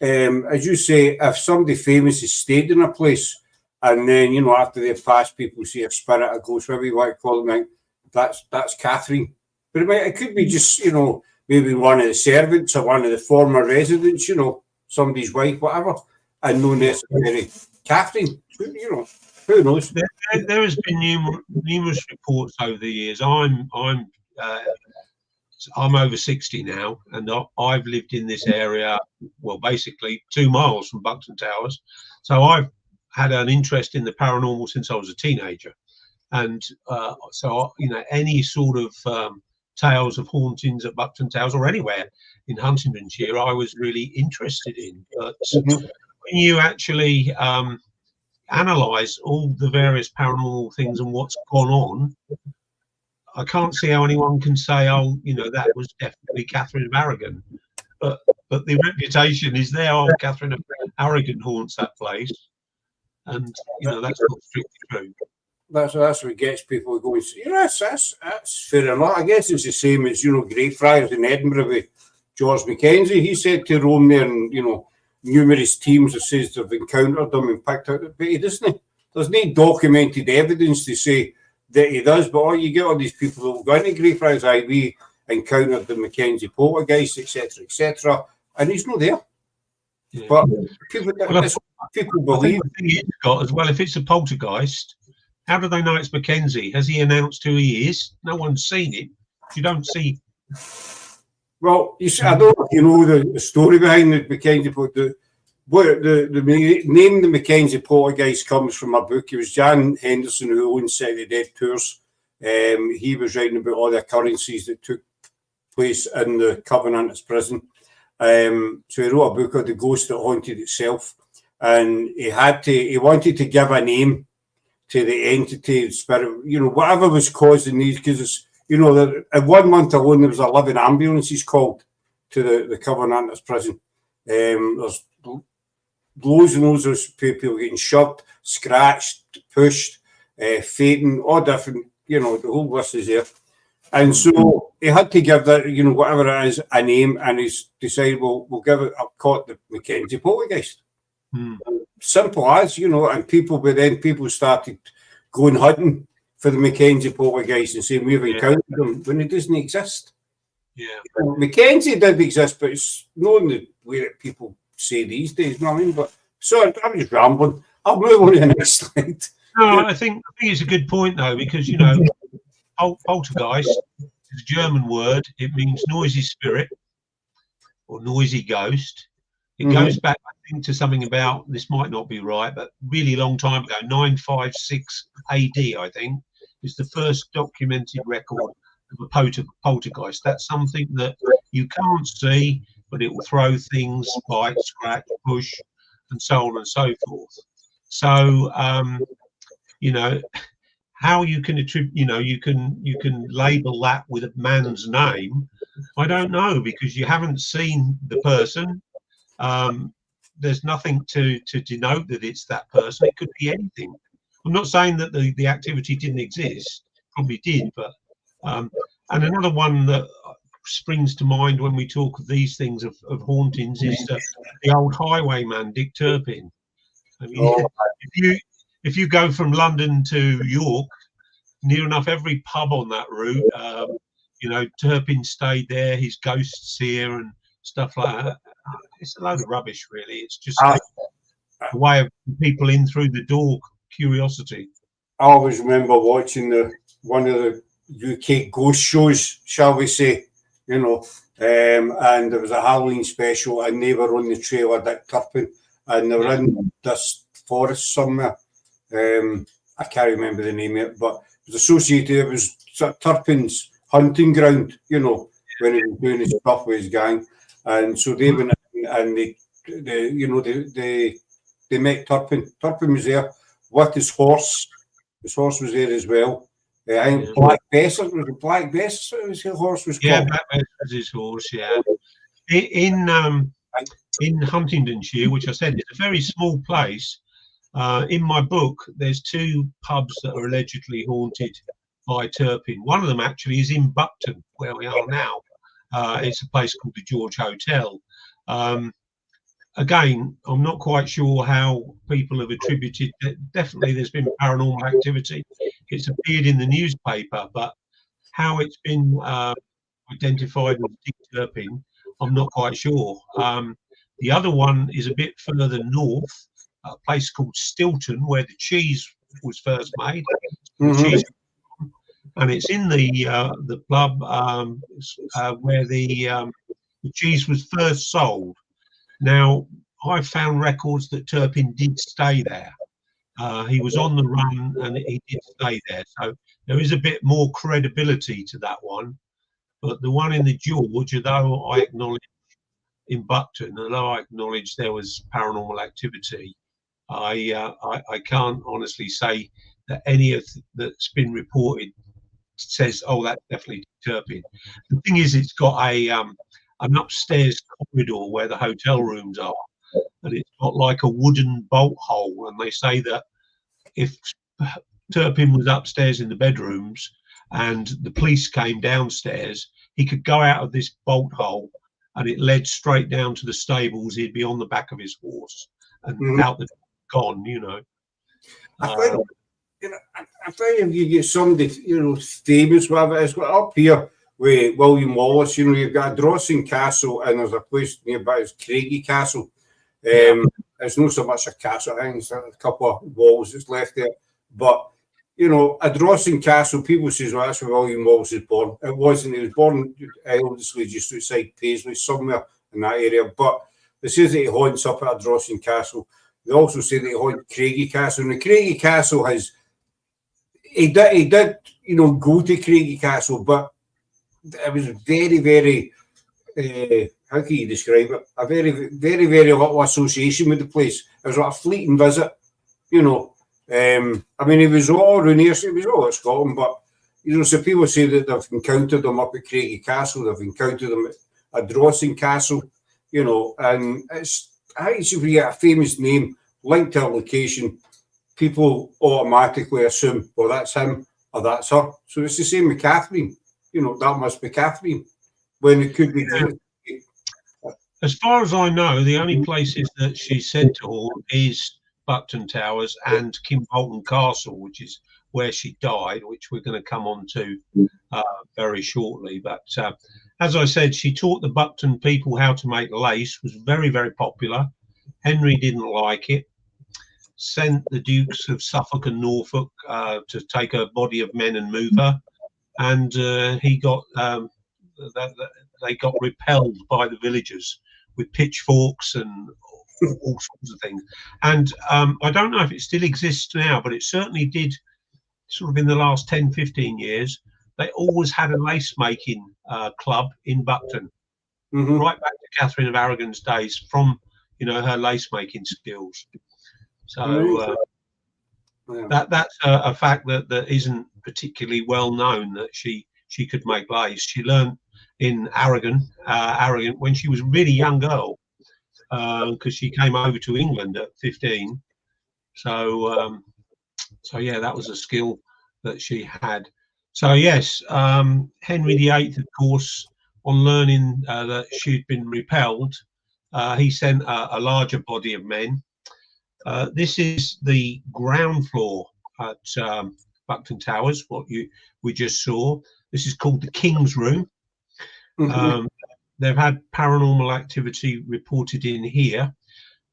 as you say, if somebody famous has stayed in a place, and then, you know, after they've passed, people see a spirit, a ghost, whatever you want to call them, that's Catherine. But it could be just, you know, maybe one of the servants or one of the former residents, you know, somebody's wife, whatever, and no necessarily Catherine. You know, who knows? There has been numerous reports over the years. I'm over 60 now, and I've lived in this area, well, basically 2 miles from Buckton Towers. So I've had an interest in the paranormal since I was a teenager. And so, you know, any sort of tales of hauntings at Buckton Towers or anywhere in Huntingdonshire, I was really interested in. But when you actually analyse all the various paranormal things and what's gone on, I can't see how anyone can say, oh, you know, that was definitely Katherine of Aragon. But the reputation is there. Oh, Katherine of Aragon haunts that place, and you know that's not strictly true. That's what gets people going. Yes, that's fair enough. I guess it's the same as, you know, Greyfriars in Edinburgh with George Mackenzie. He said to roam there, and you know, numerous teams have says they've encountered them and picked out, but he doesn't. There's no documented evidence to say that he does. But all you get all these people that will go into Greyfriars, we encountered the Mackenzie poltergeist, etc., and he's not there. Yeah. But people believe. The thing is, Scott, as well, if it's a poltergeist, how do they know it's Mackenzie? Has he announced who he is? No one's seen it. You don't see. Well, you see, I don't know if you know the story behind the Mackenzie poltergeist. The name the Mackenzie poltergeist comes from a book. It was Jan Henderson who owns City Dead Tours. He was writing about all the occurrences that took place in the Covenanters prison. So he wrote a book called The Ghost That Haunted Itself, and he wanted to give a name to the entity, spirit, you know, whatever was causing these, because it's, you know, in 1 month alone there was 11 ambulances called to the Covenanters prison. There's loads and loads of people getting shoved, scratched, pushed, fainting, all different, you know, the whole list is there. And so he had to give that, you know, whatever it is, a name, and he's decided, well, we'll give it, I'll call it the Mackenzie poltergeist. Simple as, you know, and people started going hunting for the Mackenzie poltergeist and saying we've encountered them when it doesn't exist. Yeah. Mackenzie did exist, but it's not in the way that people say these days, you know what I mean? But so I'm just rambling. I'll move on to the next slide. No, I think it's a good point though, because, you know, poltergeist is a German word. It means noisy spirit or noisy ghost. It goes back, I think, to something about, this might not be right, but really long time ago, 956 AD, I think, is the first documented record of a poltergeist. That's something that you can't see, but it will throw things, bite, scratch, push, and so on and so forth. So, you know, how you can attribute, you know, you can label that with a man's name, I don't know, because you haven't seen the person. There's nothing to denote that it's that person. It could be anything. I'm not saying that the activity didn't exist, probably did, but and another one that springs to mind when we talk of these things of hauntings is the old highwayman Dick Turpin. I mean, if you go from London to York, near enough every pub on that route, you know, Turpin stayed there, his ghosts here and stuff like that. It's a load of rubbish, really. It's just a way of people in through the door, curiosity. I always remember watching one of the UK ghost shows, shall we say, you know, and there was a Halloween special, and they were on the trail of Dick Turpin, and they were in this forest somewhere. I can't remember the name of it, but it was associated. It was Turpin's hunting ground, you know, when he was doing his stuff with his gang. And so they went in and they met Turpin. Turpin was there with his horse. His horse was there as well. I think Black Bess, was it Black Bess? His horse was called. Yeah, Black Bess was his horse. Yeah, in Huntingdonshire, which I said is a very small place. In my book, there's 2 pubs that are allegedly haunted by Turpin. One of them actually is in Buckton, where we are now. It's a place called the George Hotel. Again, I'm not quite sure how people have attributed that. Definitely there's been paranormal activity. It's appeared in the newspaper, but how it's been identified as Dick Turpin, I'm not quite sure. The other one is a bit further north, a place called Stilton, where the cheese was first made. And it's in the pub where the cheese was first sold. Now, I found records that Turpin did stay there, He was on the run and he did stay there. So there is a bit more credibility to that one. But the one in the George, although I acknowledge in Buckton, although I acknowledge there was paranormal activity, I can't honestly say that any of that's been reported says, oh, that's definitely Turpin. The thing is, it's got an upstairs corridor where the hotel rooms are, and it's got like a wooden bolt hole, and they say that if Turpin was upstairs in the bedrooms and the police came downstairs, he could go out of this bolt hole and it led straight down to the stables. He'd be on the back of his horse and out the gone, you know. I think, I think if you get somebody, famous, whatever it is, up here with William Wallace, you've got a Drossing Castle and there's a place nearby, it's Craigie Castle. It's not so much a castle, I think it's a couple of walls that's left there. But, a Drossing Castle, people say, well, that's where William Wallace was born. It wasn't. He was born, obviously, just outside Paisley, somewhere in that area. But they say that he haunts up at a Drossing Castle. They also say that he haunts Craigie Castle. And the Craigie Castle he did, go to Craigie Castle, but it was very, very, how can you describe it? A very, very, very little association with the place. It was like a fleeting visit, I mean, he was all around here, he was all at Scotland, but, so people say that they've encountered him up at Craigie Castle, they've encountered him at Drossing Castle, and I think if you get a famous name linked to a location, people automatically assume, well, that's him or that's her. So it's the same with Catherine. That must be Catherine, when it could be. As far as I know, the only places that she's said to haunt is Buckton Towers and Kimbolton Castle, which is where she died, which we're going to come on to very shortly. But as I said, she taught the Buckton people how to make lace, was very, very popular. Henry didn't like it, sent the Dukes of Suffolk and Norfolk to take a body of men and move her, and they got repelled by the villagers with pitchforks and all sorts of things. And I don't know if it still exists now, but it certainly did sort of in the last 10, 15 years. They always had a lace making club in Buckton, right back to Katherine of Aragon's days, from her lace making skills. So that's a fact that isn't particularly well known, that she could make lace. She learned in Aragon when she was a really young girl, because she came over to England at 15. So yeah, that was a skill that she had. So yes, Henry VIII, of course, on learning that she'd been repelled, he sent a larger body of men. This is the ground floor at Buckton Towers, what we just saw. This is called the King's Room. They've had paranormal activity reported in here.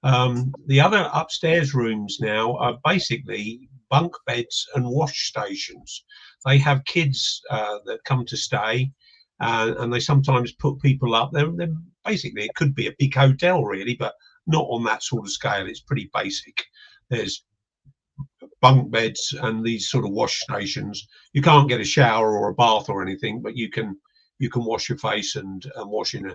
The other upstairs rooms now are basically bunk beds and wash stations. They have kids that come to stay, and they sometimes put people up. They're basically, it could be a big hotel really, but not on that sort of scale. It's pretty basic. There's bunk beds and these sort of wash stations. You can't get a shower or a bath or anything, but you can wash your face and wash in a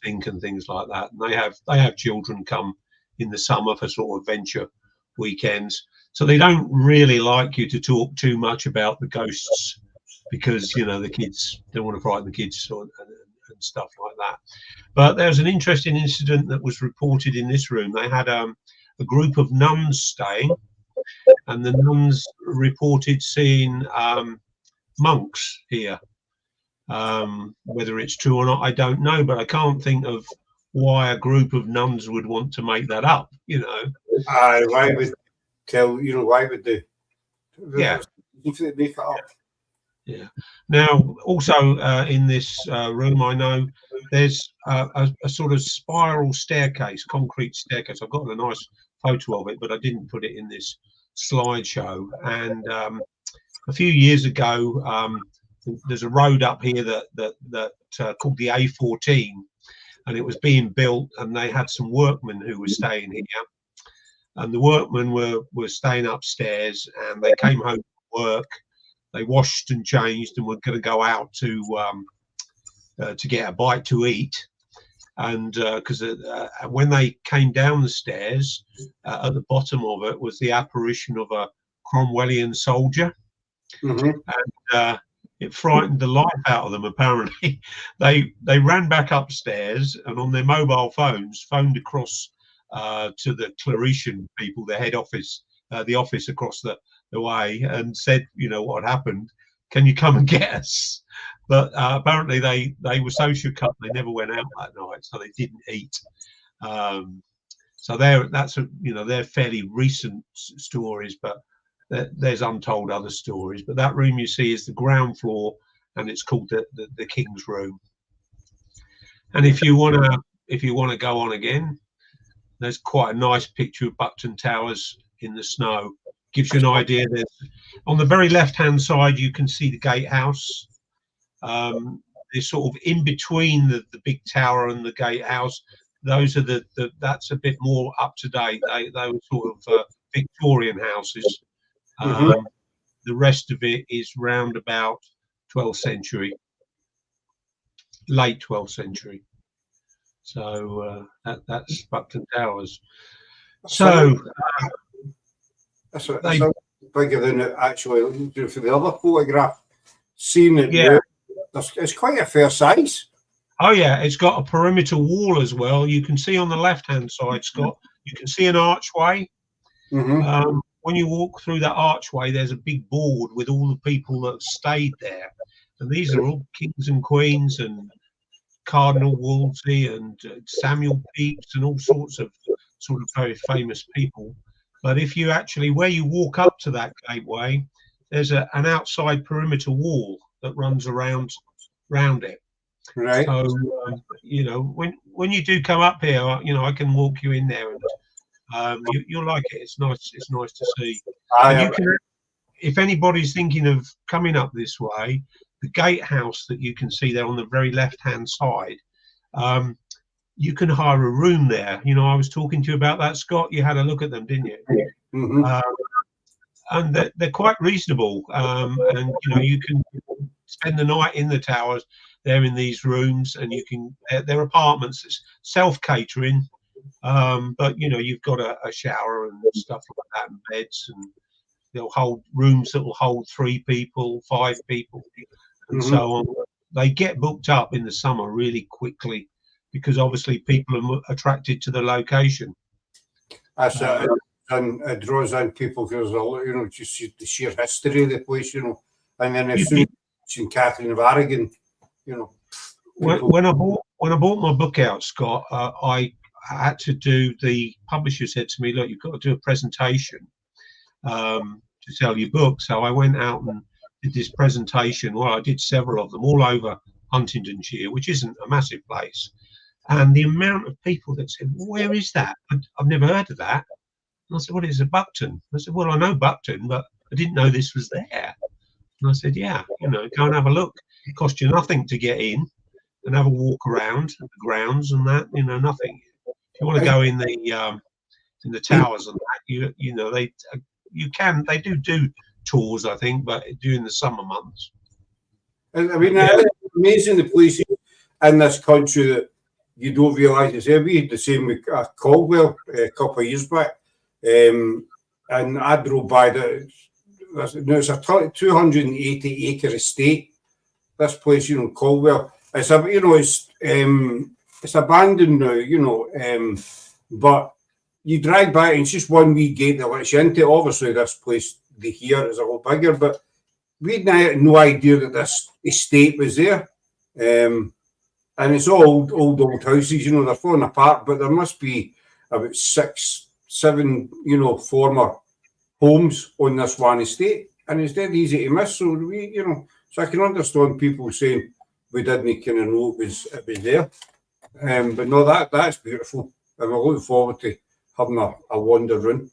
sink and things like that. And they have children come in the summer for sort of venture weekends. So they don't really like you to talk too much about the ghosts, because the kids don't want to frighten the kids and stuff like that. But there's an interesting incident that was reported in this room. They had a group of nuns staying, and the nuns reported seeing monks here. Whether it's true or not, I don't know, but I can't think of why a group of nuns would want to make that up, Why would why would they? Yeah. Make it up. Yeah. Now, also in this room, I know there's a sort of spiral staircase, concrete staircase. I've got a nice photo of it, but I didn't put it in this slideshow. And a few years ago, there's a road up here that called the A14, and it was being built, and they had some workmen who were staying here. and the workmen were staying upstairs, and they came home from work. They washed and changed and were going to go out to get a bite to eat. And because when they came down the stairs, at the bottom of it was the apparition of a Cromwellian soldier. And it frightened the life out of them. Apparently, they ran back upstairs and on their mobile phones phoned across to the Claretian people, the head office, the office across the way, and said, you know, what had happened. Can you come and get us? But apparently they were so shook up they never went out that night, so they didn't eat. So they're fairly recent stories, but there's untold other stories. But that room you see is the ground floor, and it's called the King's Room. And if you want to go on again, there's quite a nice picture of Buckton Towers in the snow. Gives you an idea. There's on the very left-hand side you can see the gatehouse. They're sort of in between the big tower and the gatehouse. Those are that's a bit more up to date. They were sort of Victorian houses. The rest of it is round about 12th century, late 12th century. So that's Buckton Towers. So that's bigger than it actually for the other photograph. Seeing it, yeah, it's quite a fair size. Oh yeah, it's got a perimeter wall as well. You can see on the left-hand side, Scott, you can see an archway. When you walk through that archway, there's a big board with all the people that have stayed there, and these are all kings and queens and Cardinal Wolsey and Samuel Pepys and all sorts of sort of very famous people. But if you actually, where you walk up to that gateway, there's an outside perimeter wall that runs around it. Right. So you know, when you do come up here, you know, I can walk you in there, and you'll like it. It's nice. It's nice to see. You can, if anybody's thinking of coming up this way, the gatehouse that you can see there on the very left-hand side, you can hire a room there. You know, I was talking to you about that, Scott. You had a look at them, didn't you? And they're quite reasonable. And you know, you can spend the night in the towers. They're in these rooms, and you can. They're apartments. It's self-catering, but you know, you've got a shower and stuff like that, and beds, and they'll hold rooms that will hold 3 people, 5 people, and so on. They get booked up in the summer really quickly because obviously people are attracted to the location. That's and it draws in people because, you know, just the sheer history of the place, you know, and then as soon as in Katherine of Aragon, you know. When I bought my book out, Scott, I had to do. The publisher said to me, "Look, you've got to do a presentation to sell your book." So I went out and did this presentation. Well, I did several of them all over Huntingdonshire, which isn't a massive place. And the amount of people that said, "Where is that? I've never heard of that." And I said, "Well, it's a Buckton." I said, "Well, I know Buckton, but I didn't know this was there." And I said, "Yeah, you know, go and have a look. It costs you nothing to get in and have a walk around the grounds and that, you know, nothing. If you want to go in the towers and that, you know, they do tours, I think, but during the summer months." I mean, it's amazing the places in this country that you don't realise it's there. We had the same with Caldwell a couple of years back, and I drove by it's a 280-acre estate. This place, you know, Caldwell. It's abandoned now, you know, but you drive by and it's just one wee gate that lets you into. Obviously, this place here is a lot bigger, but we had no idea that this estate was there. And it's all old houses, you know, they're falling apart, but there must be about 6, 7, you know, former homes on this one estate, and it's dead easy to miss. So you know, so I can understand people saying we didn't kind of know it was there. But no, that's beautiful, and we're looking forward to having a wander round.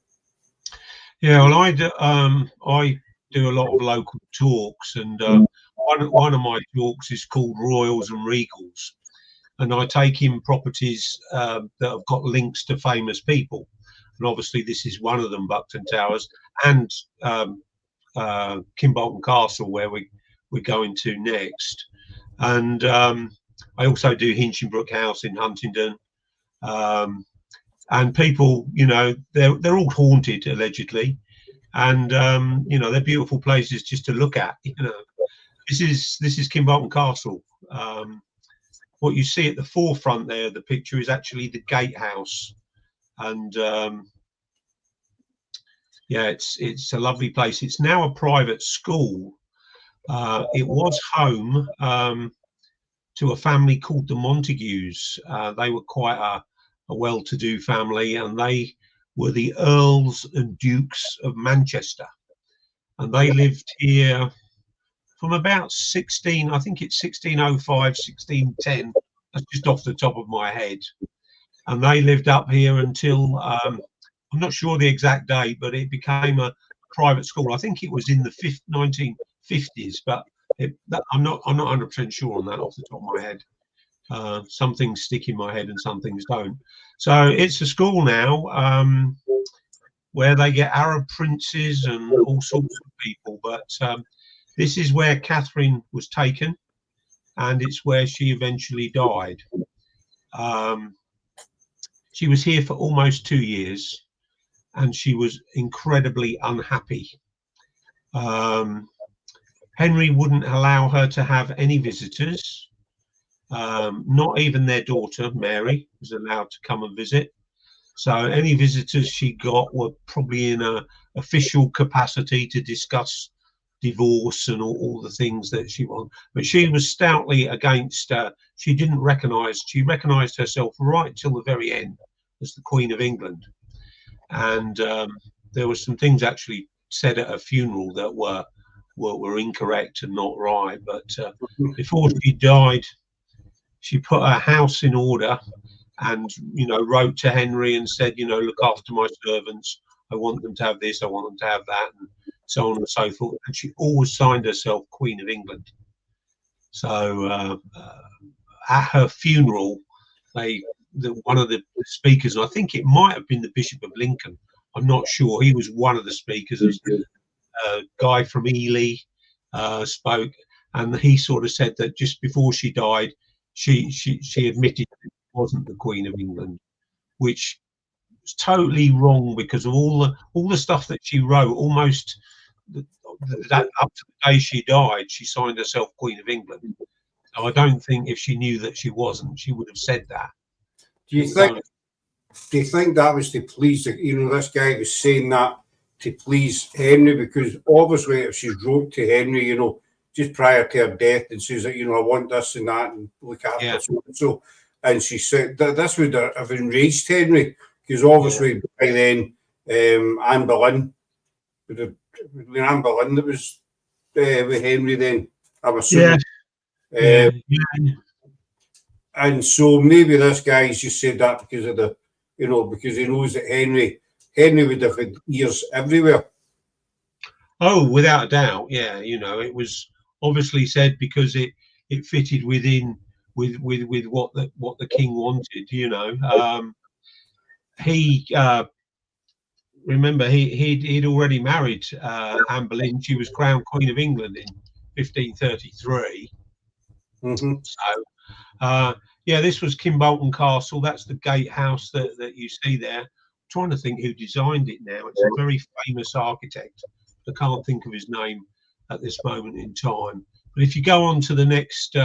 Yeah, well, I do a lot of local talks, and one of my talks is called Royals and Regals, and I take in properties that have got links to famous people. and obviously this is one of them, Buckton Towers, and Kimbolton Castle, where we're going to next. And I also do Hinchinbrook House in Huntingdon. And people, you know, they're all haunted allegedly, and you know, they're beautiful places just to look at. You know, this is Kimbolton Castle. What you see at the forefront there of the picture is actually the gatehouse, and yeah, it's a lovely place. It's now a private school. It was home to a family called the Montagues. They were quite a well-to-do family, and they were the Earls and Dukes of Manchester, and they lived here from about 16, I think it's 1605, 1610. That's just off the top of my head. And they lived up here until I'm not sure the exact date, but it became a private school. I think it was in the 1950s, but I'm not 100% sure on that off the top of my head. Some things stick in my head and some things don't. So it's a school now where they get Arab princes and all sorts of people. But this is where Catherine was taken, and it's where she eventually died. She was here for almost 2 years, and she was incredibly unhappy. Henry wouldn't allow her to have any visitors. Not even their daughter, Mary, was allowed to come and visit. So any visitors she got were probably in an official capacity to discuss divorce and all the things that she wanted. But she was stoutly against, she recognised herself right till the very end as the Queen of England. And there were some things actually said at her funeral that were incorrect and not right. But before she died, she put her house in order and, you know, wrote to Henry and said, you know, look after my servants. I want them to have this. I want them to have that, and so on and so forth. And she always signed herself Queen of England. So at her funeral, one of the speakers, and I think it might have been the Bishop of Lincoln, I'm not sure, he was one of the speakers. A guy from Ely spoke, and he sort of said that just before she died, she admitted that she wasn't the Queen of England, which was totally wrong because of all the stuff that she wrote. Almost that up to the day she died, she signed herself Queen of England. So I don't think if she knew that she wasn't, she would have said that. Do you think that was to please, you know, this guy was saying that to please Henry? Because obviously if she wrote to Henry, you know, just prior to her death and says that, you know, I want this and that and look after so, and she said that this would have enraged Henry, because obviously by then Anne Boleyn that was with Henry then, I'm assuming. And so maybe this guy's just said that because of the, you know, because he knows that Henry would have had ears everywhere. Oh, without a doubt, yeah. You know, it was obviously said because it fitted within with what the king wanted. You know, he remember he'd already married Anne Boleyn. She was crowned Queen of England in 1533. So yeah, this was Kimbolton Castle. That's the gatehouse that you see there. I'm trying to think who designed it now. It's a very famous architect. I can't think of his name at this moment in time. But if you go on to the next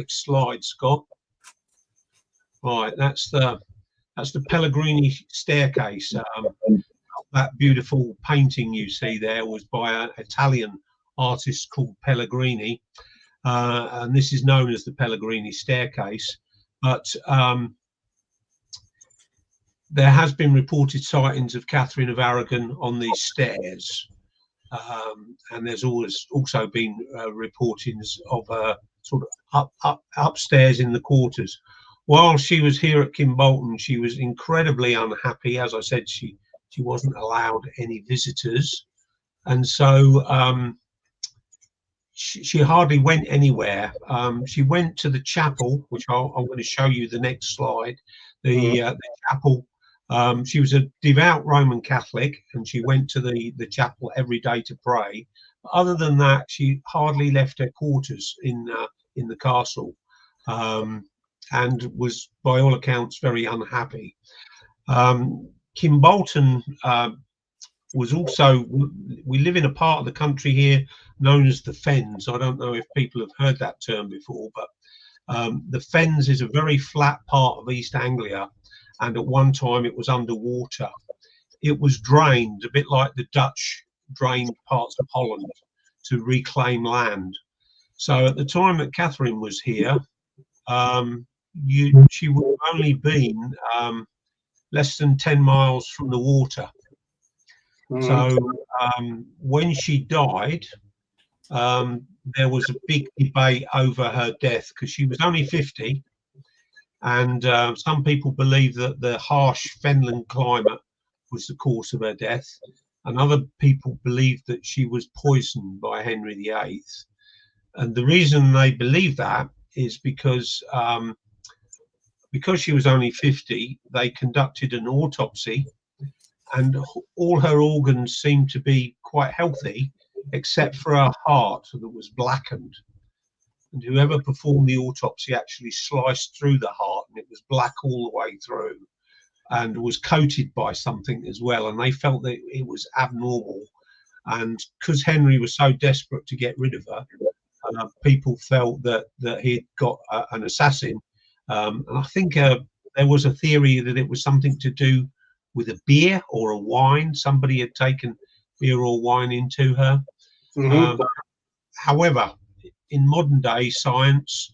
slide, Scott. Right, that's the Pellegrini staircase. That beautiful painting you see there was by an Italian artist called Pellegrini, and this is known as the Pellegrini staircase. But there has been reported sightings of Katherine of Aragon on these stairs, and there's also been reportings of her sort of upstairs in the quarters. While she was here at Kimbolton, she was incredibly unhappy. As I said, she wasn't allowed any visitors, and so she hardly went anywhere. She went to the chapel, which I'm going to show you the next slide. The chapel She was a devout Roman Catholic, and she went to the chapel every day to pray. But other than that, she hardly left her quarters in the castle, and was, by all accounts, very unhappy. Kim Bolton was also. We live in a part of the country here known as the Fens. I don't know if people have heard that term before, but the Fens is a very flat part of East Anglia, and at one time it was underwater. It was drained, a bit like the Dutch drained parts of Holland to reclaim land. So at the time that Katherine was here, she would have only been less than 10 miles from the water. So when she died, there was a big debate over her death, because she was only 50, and some people believe that the harsh Fenland climate was the cause of her death, and other people believe that she was poisoned by Henry VIII. And the reason they believe that is because she was only 50, they conducted an autopsy, and all her organs seemed to be quite healthy, except for her heart that was blackened. And whoever performed the autopsy actually sliced through the heart, and it was black all the way through, and was coated by something as well. And they felt that it was abnormal. And because Henry was so desperate to get rid of her, people felt that he'd got an assassin. And I think there was a theory that it was something to do with a beer or a wine. Somebody had taken beer or wine into her. However, in modern day science,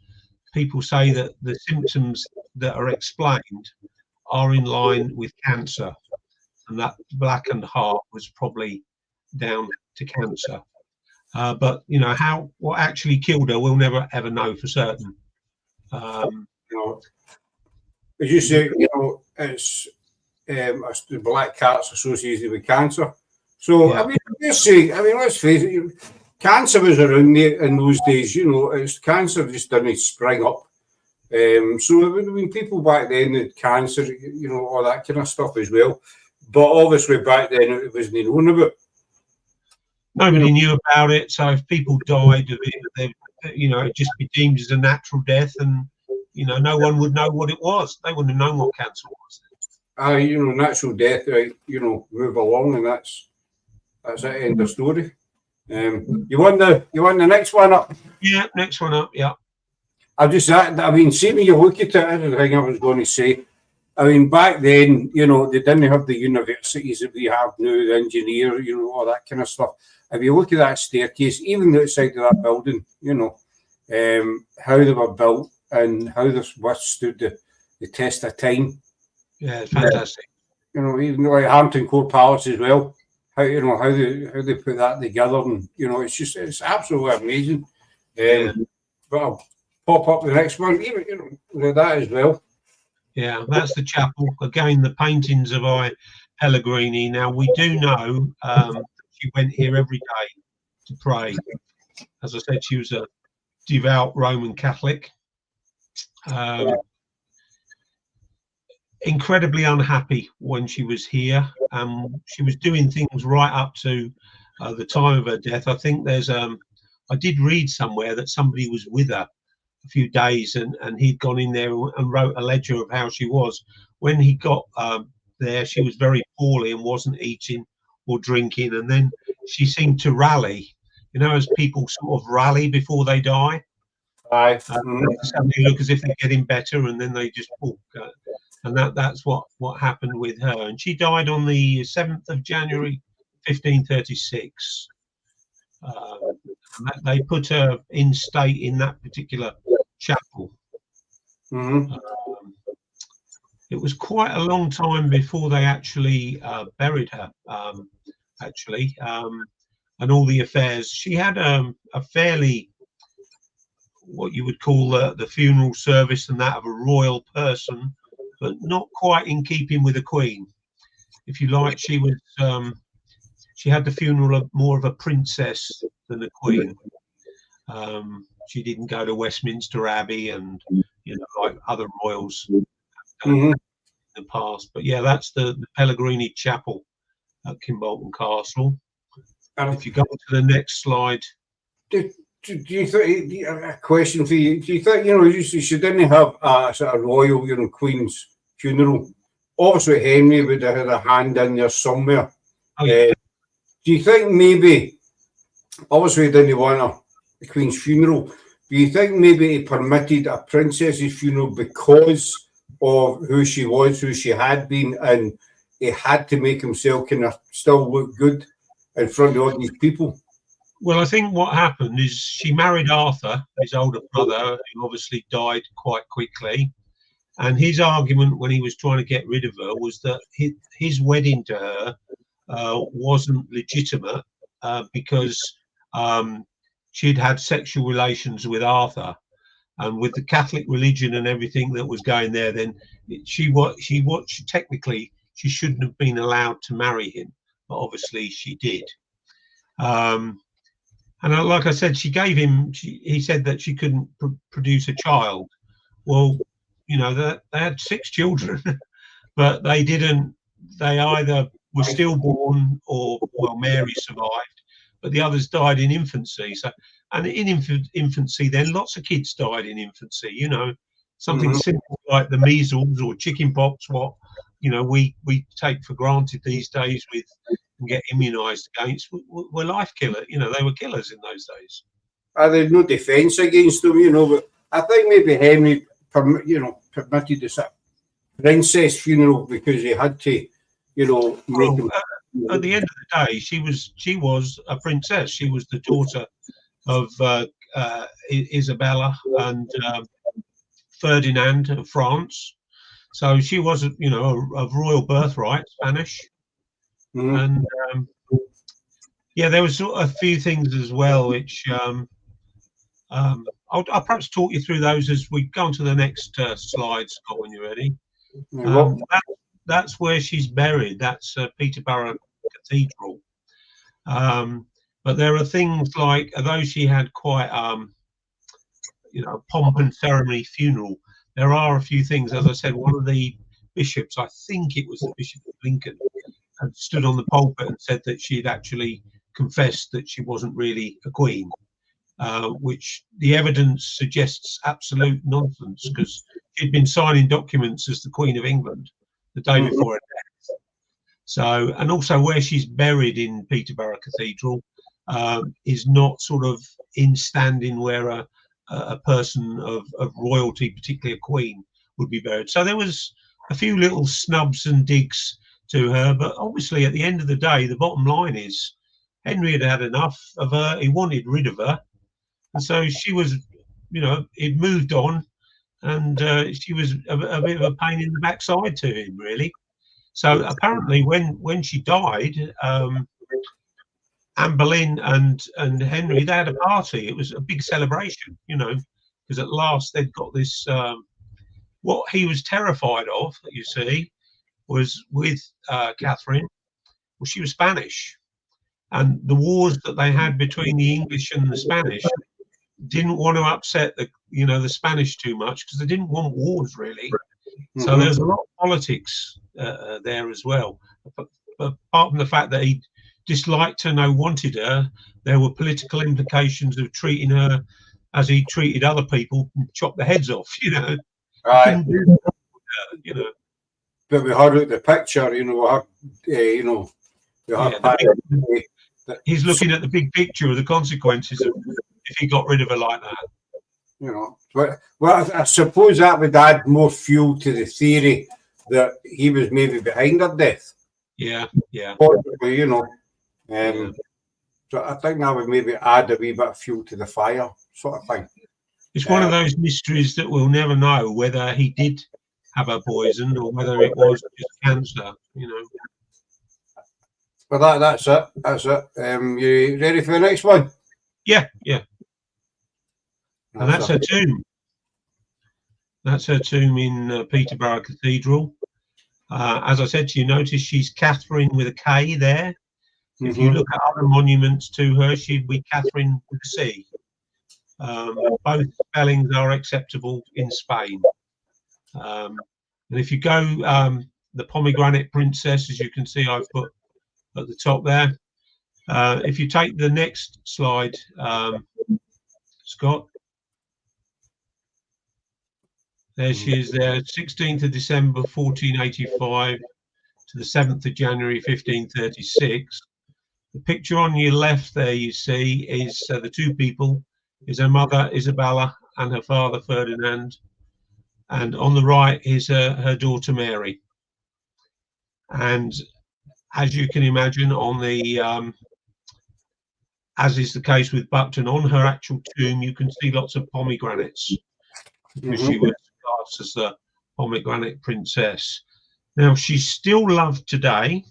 people say that the symptoms that are explained are in line with cancer, and that blackened heart was probably down to cancer. But you know, what actually killed her, we'll never ever know for certain. As you say, it's the black cat's associated with cancer. So yeah. Let's face it, cancer was around there in those days. It's cancer just didn't spring up. So there would have been people back then that had cancer, all that kind of stuff as well. But obviously back then it wasn't known about. Nobody knew about it, so if people died of it, it'd just be deemed as a natural death, and no one would know what it was. They wouldn't have known what cancer was. Natural death, right? Move along, and that's it. End of story. You want the next one up? Yeah, next one up. Yeah. See when you look at it, everything I was going to say. Back then, they didn't have the universities that we have now, the engineer, all that kind of stuff. If you look at that staircase, even outside of that building, how they were built and how they withstood the test of time. Yeah, it's fantastic. Even like Hampton Court Palace as well. How they put that together, and it's absolutely amazing. But I'll pop up the next one, even that as well. Yeah, that's the chapel. Again, the paintings of I. Pellegrini. Now, we do know she went here every day to pray. As I said, she was a devout Roman Catholic. Incredibly unhappy when she was here. She was doing things right up to the time of her death. I think I did read somewhere that somebody was with her a few days, and he'd gone in there and wrote a ledger of how she was. When he got there, she was very poorly and wasn't eating or drinking, and then she seemed to rally, as people sort of rally before they die. Aye. Suddenly look as if they're getting better, and then they just walk. And that's what happened with her. And she died on the 7th of January, 1536. They put her in state in that particular chapel. It was quite a long time before they actually buried her, and all the affairs. She had a fairly, what you would call the funeral service and that of a royal person, but not quite in keeping with the Queen. If you like, she had the funeral of more of a princess than a Queen. She didn't go to Westminster Abbey and like other royals. in the past. But yeah, that's the Pellegrini Chapel at Kimbolton Castle. And if you go to the next slide. Do you think, a question for you, do you think, she didn't have a sort of royal, Queen's funeral? Obviously, Henry would have had a hand in there somewhere. Oh, yeah. Do you think maybe, obviously, he didn't want the Queen's funeral, do you think maybe he permitted a princess's funeral because of who she was, who she had been, and he had to make himself kind of still look good in front of all these people? Well, I think what happened is she married Arthur, his older brother, who obviously died quite quickly. And his argument when he was trying to get rid of her was that his wedding to her wasn't legitimate because she'd had sexual relations with Arthur. And with the Catholic religion and everything that was going there, then technically she shouldn't have been allowed to marry him, but obviously she did. And like I said, she gave him. He said that she couldn't produce a child. Well, they had 6 children, but they didn't. They either were stillborn or, well, Mary survived, but the others died in infancy. So, and in infancy, then lots of kids died in infancy. Something simple like the measles or chicken pox, what we take for granted these days and get immunised against, were life killer. They were killers in those days. There's no defence against them, but I think maybe Henry, permitted this princess funeral because he had to, make them. At the end of the day, she was a princess. She was the daughter of Isabella and Ferdinand of France. So she was, of royal birthright, Spanish. And yeah, there was a few things as well, which I'll perhaps talk you through those as we go on to the next slide, Scott, when you're ready. That's where she's buried. That's Peterborough Cathedral. But there are things like, although she had quite, pomp and ceremony funeral, there are a few things. As I said, one of the bishops, I think it was the Bishop of Lincoln, had stood on the pulpit and said that she'd actually confessed that she wasn't really a queen, which the evidence suggests absolute nonsense, because she'd been signing documents as the Queen of England the day before her death. So, and also where she's buried in Peterborough Cathedral is not sort of in standing where a person of royalty, particularly a queen, would be buried. So there was a few little snubs and digs to her, but obviously at the end of the day, the bottom line is Henry had had enough of her. He wanted rid of her, and so she was, he'd moved on, and she was a bit of a pain in the backside to him, really. So apparently, when she died, Anne Boleyn and Henry, they had a party. It was a big celebration, because at last they'd got this. What he was terrified of, you see, was with Catherine. Well, she was Spanish, and the wars that they had between the English and the Spanish didn't want to upset the Spanish too much, because they didn't want wars, really. So there's a lot of politics there as well. But apart from the fact that he disliked her, no, wanted her, there were political implications of treating her as he treated other people and chopped their heads off. Right. But we heard out the picture, he's looking at the big picture of the consequences of if he got rid of her like that. Well, I suppose that would add more fuel to the theory that he was maybe behind her death. Yeah. Possibly, so I think that would maybe add a wee bit of fuel to the fire, sort of thing. It's one of those mysteries that we'll never know, whether he did have her poisoned or whether it was just cancer, Well, that's it. You ready for the next one? Yeah. And that's her tomb. That's her tomb in Peterborough Cathedral. As I said to you, notice she's Catherine with a K there. If you look at other monuments to her, she'd be Catherine with a C. Both spellings are acceptable in Spain. And if you go, the pomegranate princess, as you can see, I've put at the top there. If you take the next slide, Scott, there she is there, 16th of December 1485 to the 7th of January 1536. The picture on your left there you see is the two people, is her mother Isabella and her father Ferdinand, and on the right is her daughter Mary. And as you can imagine, on the as is the case with Buckton, on her actual tomb you can see lots of pomegranates, because she was classed as the pomegranate princess. Now she's still loved today,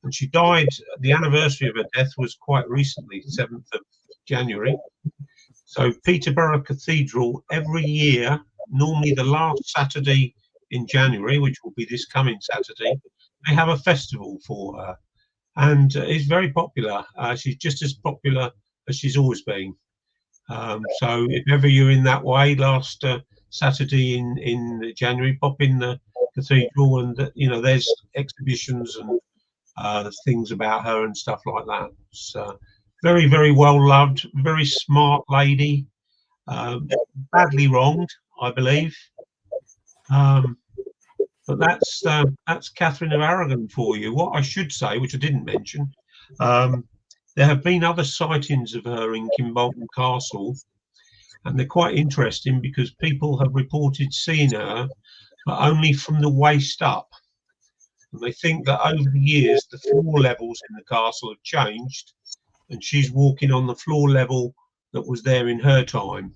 and she died, the anniversary of her death was quite recently, 7th of January. So Peterborough Cathedral every year, normally the last Saturday in January, which will be this coming Saturday, they have a festival for her, and it's very popular. She's just as popular as she's always been. So if ever you're in that way, last Saturday in January, pop in the cathedral, and you know, there's exhibitions and things about her and stuff like that. So very, very well loved, very smart lady, badly wronged, I believe. But that's Katherine of Aragon for you. What I should say, which I didn't mention, there have been other sightings of her in Kimbolton Castle, and they're quite interesting because people have reported seeing her, but only from the waist up. And they think that over the years, the floor levels in the castle have changed, and she's walking on the floor level that was there in her time.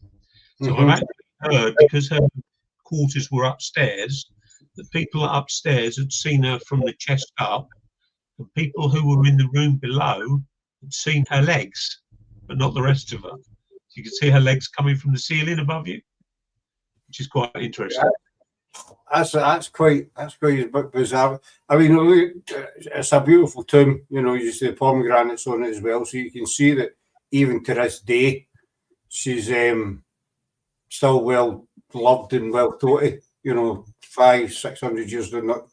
So I've actually heard, because her quarters were upstairs, that people upstairs had seen her from the chest up, and people who were in the room below had seen her legs, but not the rest of her. So you can see her legs coming from the ceiling above you, which is quite interesting. That's quite a bit bizarre. I mean, look, it's a beautiful tomb. You know, you see the pomegranates on it as well, so you can see that even to this day, she's still well loved and well thought of. You know, 500-600 years, not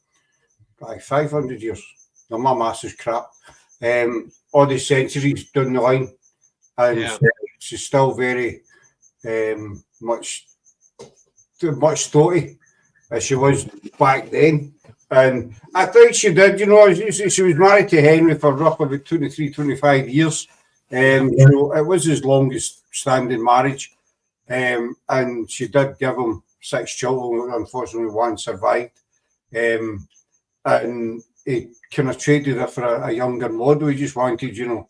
500 years. No, my maths is crap. All the centuries down the line, and she's still very much thought of as she was back then. And I think she did, you know, she was married to Henry for roughly about 23-25 years. So it was his longest standing marriage. And she did give him 6 children. Unfortunately, one survived. And he kind of traded her for a younger model. He just wanted, you know,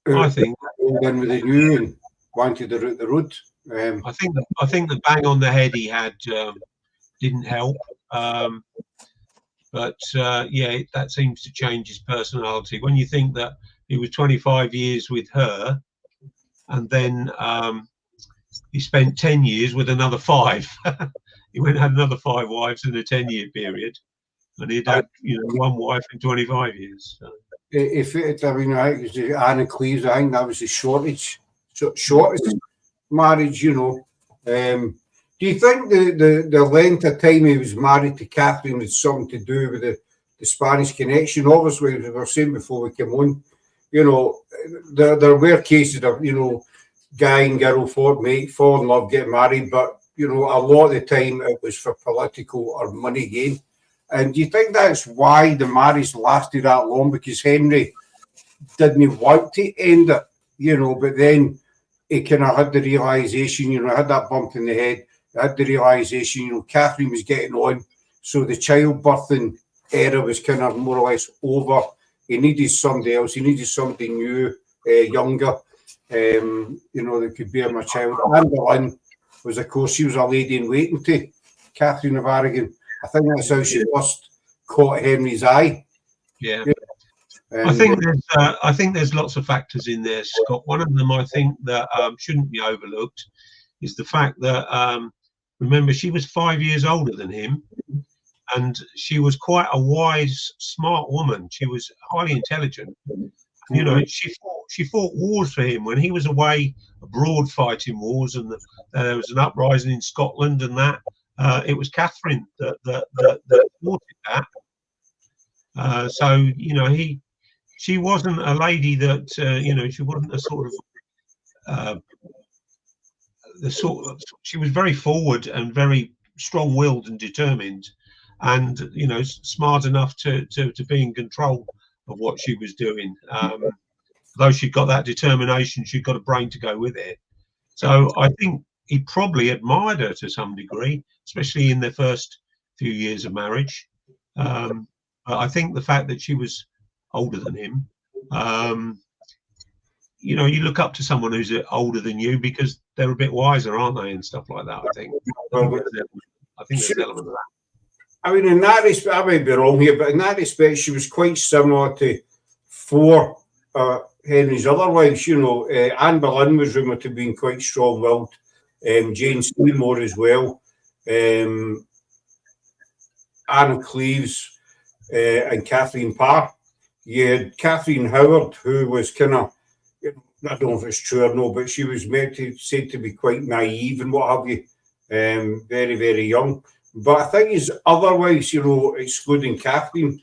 I think in with the new and wanted her out the road. I think the bang on the head he had didn't help. But yeah, that seems to change his personality. When you think that he was 25 years with her, and then he spent 10 years with another 5. He went and had another 5 wives in a 10-year period, and he'd had, you know, 1 wife in 25 years. So. I mean, I think it was Anna Cleves. I think that was the shortest marriage. You know, do you think the length of time he was married to Catherine had something to do with the Spanish connection? Obviously, as we were saying before we came on, you know, there were cases of, you know, guy and girl fall in love, get married, but you know, a lot of the time it was for political or money gain. And do you think that's why the marriage lasted that long? Because Henry didn't want to end it, you know, but then he kind of had the realisation, you know, had that bump in the head, had the realisation, you know, Catherine was getting on, so the childbirthing era was kind of more or less over. He needed somebody else, he needed somebody new, younger, you know, that could bear my child. Anne Boleyn was, of course, she was a lady in waiting to Katherine of Aragon. I think that's how she first caught Henry's eye. Yeah. I think there's lots of factors in there, Scott. One of them I think that shouldn't be overlooked is the fact that remember, she was 5 years older than him, and she was quite a wise, smart woman. She was highly intelligent. You know, she fought wars for him when he was away abroad fighting wars, and there was an uprising in Scotland and that, it was Catherine that thwarted that. So you know, she wasn't a lady that you know, she wasn't a sort of she was very forward and very strong-willed and determined, and you know, smart enough to be in control of what she was doing. Though she'd got that determination, she'd got a brain to go with it. So I think he probably admired her to some degree, especially in their first few years of marriage. But I think the fact that she was older than him, you know, you look up to someone who's older than you because they're a bit wiser, aren't they, and stuff like that. I think there's an element of that. I mean, in that respect, I might be wrong here, but in that respect, she was quite similar to four Henry's other wives. You know, Anne Boleyn was rumoured to have been quite strong-willed. Jane Seymour as well. Anne Cleves and Kathleen Parr. You had Catherine Howard, who was kind of, I don't know if it's true or no, but she was said to be quite naive and what have you. Very, very young. But I think his otherwise, you know, excluding Catherine,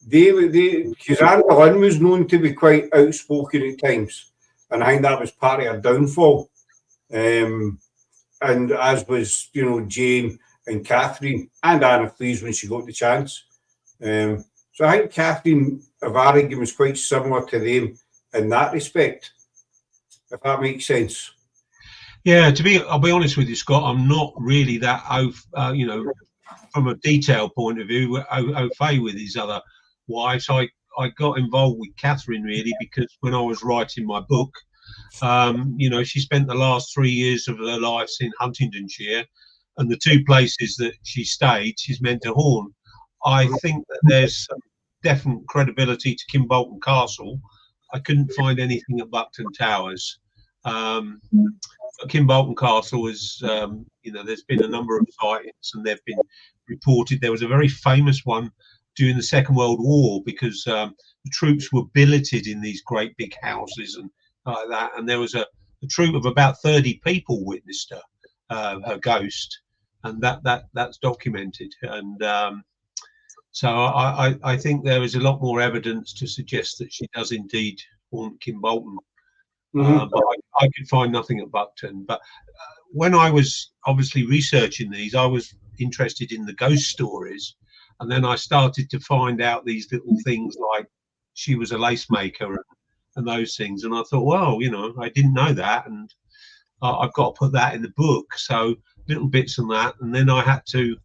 because Anne Boleyn was known to be quite outspoken at times, and I think that was part of her downfall. And as was, you know, Jane and Catherine and Anna Cleves when she got the chance. So I think Katherine of Aragon was quite similar to them in that respect, if that makes sense. Yeah, I'll be honest with you, Scott. I'm not really that, you know, from a detail point of view, au fait with his other wives. I got involved with Catherine really because when I was writing my book, you know, she spent the last 3 years of her life in Huntingdonshire, and the two places that she stayed, she's meant to haunt. I think that there's some definite credibility to Kimbolton Castle. I couldn't find anything at Buckton Towers. Kimbolton Castle is, you know, there's been a number of sightings and they've been reported. There was a very famous one during the Second World War because the troops were billeted in these great big houses and like that. And there was a troop of about 30 people witnessed her ghost, and that's documented. And so I think there is a lot more evidence to suggest that she does indeed haunt Kimbolton. But I could find nothing at Buckton. But when I was obviously researching these, I was interested in the ghost stories, and then I started to find out these little things like she was a lace maker and those things. And I thought, well, you know, I didn't know that, and I've got to put that in the book. So little bits on that, and then I had to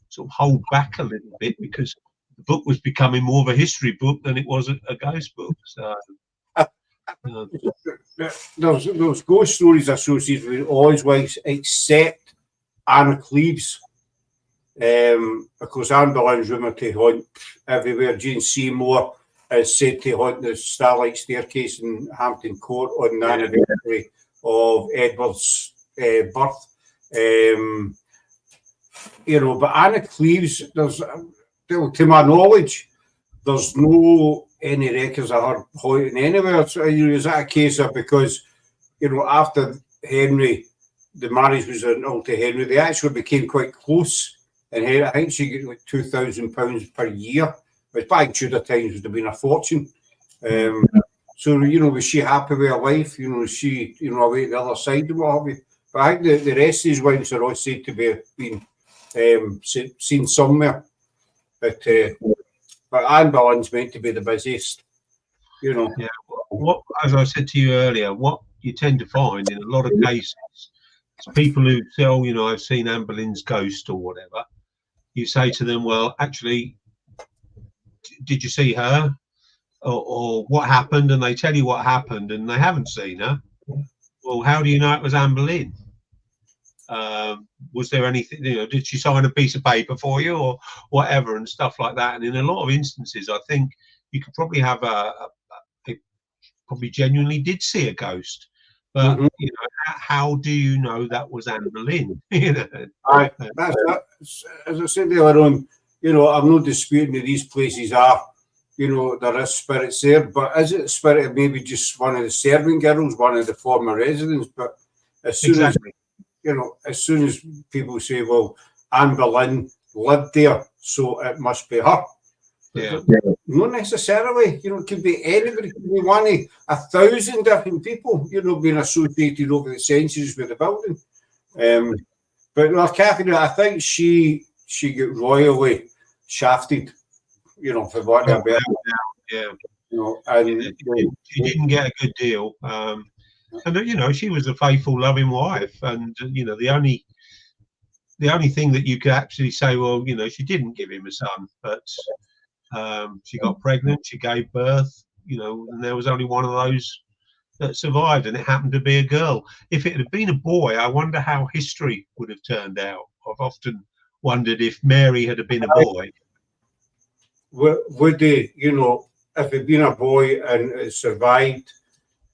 sort of hold back a little bit because the book was becoming more of a history book than it was a ghost book. So. There's ghost stories associated with all his wives except Anna Cleves. Of course, Anne Boleyn's rumoured to haunt everywhere. Jane Seymour is said to haunt the Starlight Staircase in Hampton Court on the anniversary of Edward's birth. You know, but Anna Cleves, to my knowledge, there's no any records of her haunting anywhere. So, you know, is that a case of because, you know, after Henry, the marriage was announced to Henry, they actually became quite close. And I think she got like £2,000 per year, which back in Tudor times would have been a fortune. So, you know, was she happy with her life? You know, was she, you know, away to the other side and what have you? But I think the rest of his wives are all said to be being seen somewhere. But Anne Boleyn's meant to be the busiest, you know. Yeah. What, as I said to you earlier, what you tend to find in a lot of cases, it's people who say, oh, you know, I've seen Anne Boleyn's ghost or whatever. You say to them, well, actually, did you see her? Or what happened? And they tell you what happened and they haven't seen her. Well, how do you know it was Anne Boleyn? Was there anything, you know, did she sign a piece of paper for you or whatever and stuff like that? And in a lot of instances, I think you could probably have probably genuinely did see a ghost. But, you know, how do you know that was Anne Boleyn? You know, that's, as I said earlier on, you know, I'm not disputing that these places are, you know, there is spirits there, but is it a spirit of maybe just one of the serving girls, one of the former residents? But as soon as, you know, as soon as people say, well, Anne Boleyn lived there, so it must be her. Yeah. Not necessarily, you know, it could be anybody, it could be one of 1,000 different people, you know, being associated over the centuries with the building. But no, Catherine, I think she got royally shafted, you know, for what they're better. Yeah. You know, and she didn't get a good deal. And you know, she was a faithful, loving wife, and you know, the only thing that you could actually say, well, you know, she didn't give him a son, but she got pregnant, she gave birth, you know, and there was only one of those that survived, and it happened to be a girl. If it had been a boy, I wonder how history would have turned out. I've often wondered if Mary had been a boy. would they, you know, if it'd been a boy and it survived,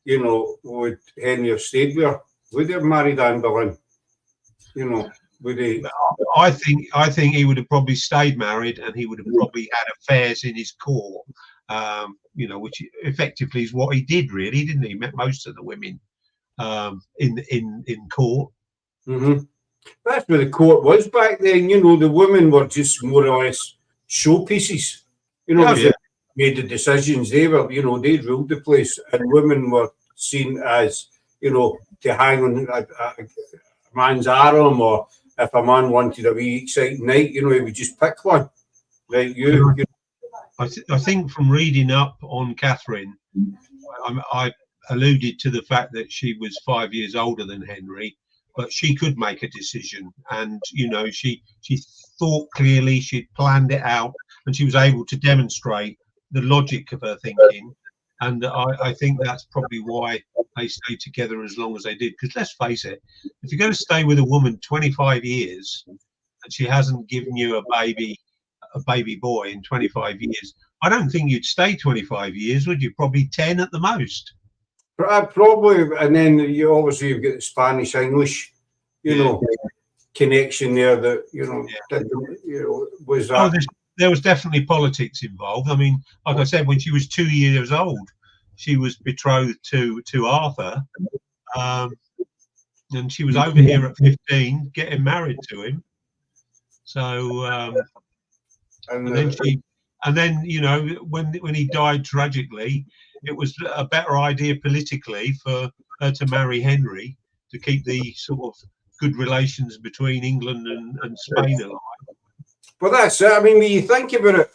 you know, would Henry have stayed with her? Would he have married Anne Boleyn? You know, would he? I think he would have probably stayed married, and he would have probably had affairs in his court. You know, which effectively is what he did, really, didn't he? He met most of the women in court. Mm-hmm. That's where the court was back then. You know, the women were just more or less showpieces. You know, they made the decisions. They were, you know, they ruled the place, and women were seen as, you know, to hang on a man's arm, or if a man wanted a wee exciting night, you know, he would just pick one. Like you. I think from reading up on Catherine, I alluded to the fact that she was 5 years older than Henry, but she could make a decision, and you know, she thought clearly, she'd planned it out, and she was able to demonstrate the logic of her thinking. And I think that's probably why they stayed together as long as they did. Because let's face it, if you're going to stay with a woman 25 years and she hasn't given you a baby boy in 25 years, I don't think you'd stay 25 years, would you? Probably 10 at the most. Probably, and then you obviously you've got the Spanish English, you know, connection there that was that. Oh, there was definitely politics involved. I mean, like I said, when she was 2 years old, she was betrothed to Arthur, and she was over here at 15, getting married to him. So, and then you know, when he died tragically, it was a better idea politically for her to marry Henry to keep the sort of good relations between England and Spain alive. Well, that's it. I mean, when you think about it,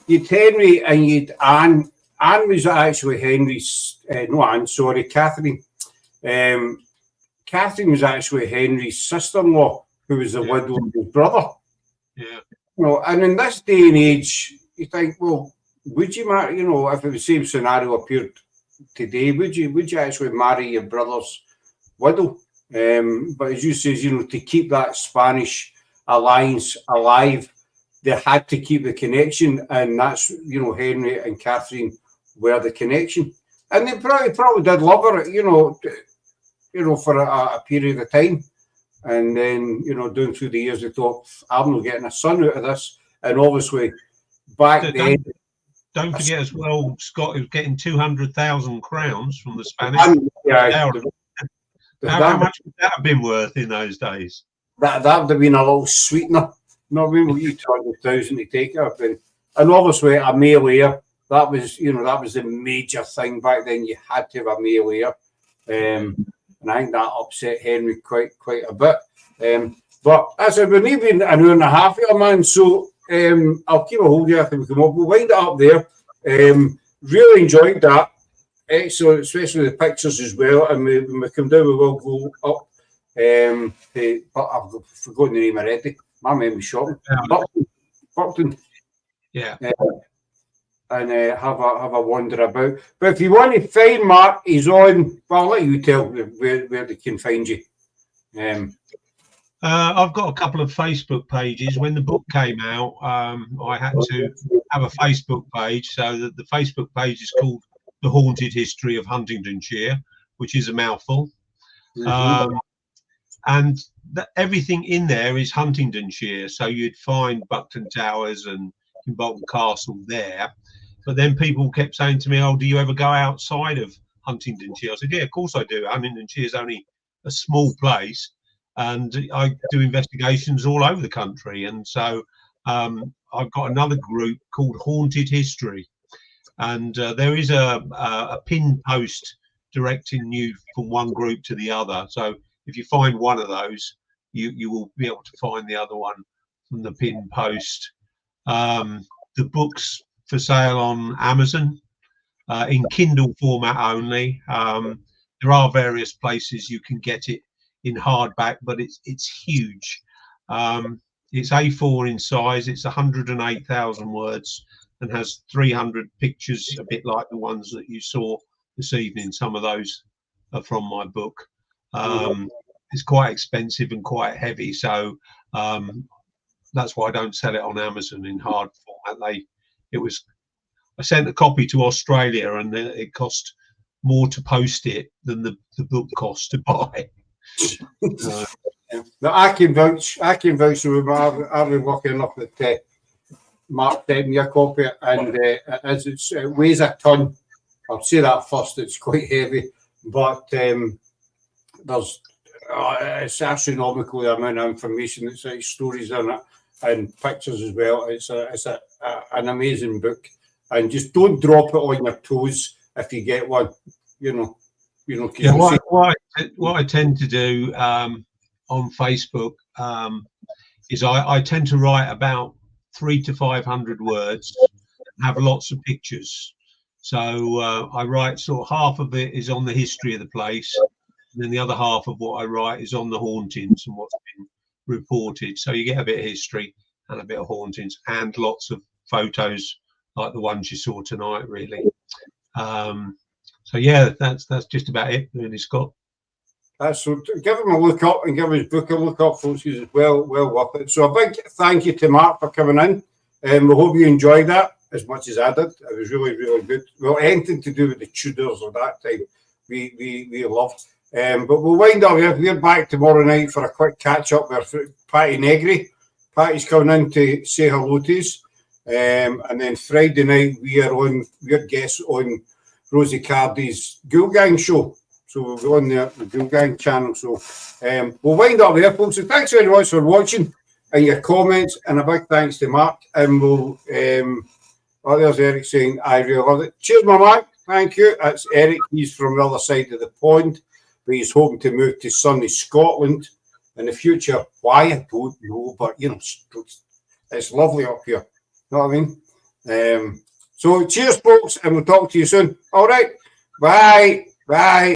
you'd Henry and you'd Anne. Anne was actually Henry's, no, Anne, sorry, Catherine. Catherine was actually Henry's sister-in-law, who was the widow of his brother. Yeah. You know, and in this day and age, you think, well, would you marry, you know, if the same scenario appeared today, would you actually marry your brother's widow? But as you say, you know, to keep that Spanish alliance alive, they had to keep the connection, and that's, you know, Henry and Catherine were the connection, and they probably did love her, you know, for a period of time, and then, you know, down through the years they thought, I'm not getting a son out of this, and obviously back then. Don't forget as well, Scott was getting 200,000 crowns from the Spanish. How much would that have been worth in those days? That would have been a little sweetener. No, I mean, you 200,000 to take up, and obviously a male heir. That was, you know, that was the major thing back then. You had to have a male heir, and I think that upset Henry quite a bit. But as I said, we're even an hour and a half here, man. So I'll keep a hold of you after we come up. We'll wind it up there. Really enjoyed that. Excellent, especially the pictures as well. And when we come down, we will go up. But I've forgotten the name already. My memory's short. Buckton. Yeah. And have a wander about. But if you want to find Mark, he's on. Well, I'll let you tell where they can find you. I've got a couple of Facebook pages. When the book came out, I had to have a Facebook page. So that the Facebook page is called The Haunted History of Huntingdonshire, which is a mouthful. And everything in there is Huntingdonshire. So you'd find Buckton Towers and Bolton Castle there. But then people kept saying to me, oh, do you ever go outside of Huntingdonshire? I said, yeah, of course I do. Huntingdonshire is only a small place. and I do investigations all over the country. And so I've got another group called Haunted History, and there is a pinned post directing you from one group to the other. So if you find one of those, you will be able to find the other one from the pinned post. The book's for sale on Amazon in Kindle format only. There are various places you can get it in hardback, but it's huge. It's A4 in size. It's 108,000 words and has 300 pictures, a bit like the ones that you saw this evening. Some of those are from my book. It's quite expensive and quite heavy, so that's why I don't sell it on Amazon in hard format. I sent a copy to Australia, and it cost more to post it than the book cost to buy. No, I can vouch. I've been lucky enough that Mark sent me a copy, and as it weighs a ton. I'll say that first. It's quite heavy, but it's astronomical the amount of information. It's like stories in it and pictures as well. It's an amazing book, and just don't drop it on your toes if you get one. Yeah, what I tend to do on Facebook is I tend to write about 300 to 500 words, and have lots of pictures. So I write sort of half of it is on the history of the place, and then the other half of what I write is on the hauntings and what's been reported. So you get a bit of history and a bit of hauntings and lots of photos like the ones you saw tonight, really. So yeah, that's just about it, really, Scott. So give him a look up and give his book a look up, folks. He's well worth it. So a big thank you to Mark for coming in. We hope you enjoyed that as much as I did. It was really good. Well, anything to do with the Tudors of that time, we loved. But we'll wind up here. We're back tomorrow night for a quick catch up with Patty Negri. Patty's coming in to say hello to us. And then Friday night we're guests on Rosie Cardy's Ghoul Gang show. So we'll go on the Ghoul Gang channel. So we'll wind up there, folks. So thanks very much for watching and your comments, and a big thanks to Mark. And we'll there's Eric saying I really love it. Cheers, my Mark. Thank you. That's Eric. He's from the other side of the pond, but he's hoping to move to sunny Scotland in the future. Why, I don't know, but it's lovely up here. You know what I mean? So cheers, folks, and we'll talk to you soon. All right. Bye.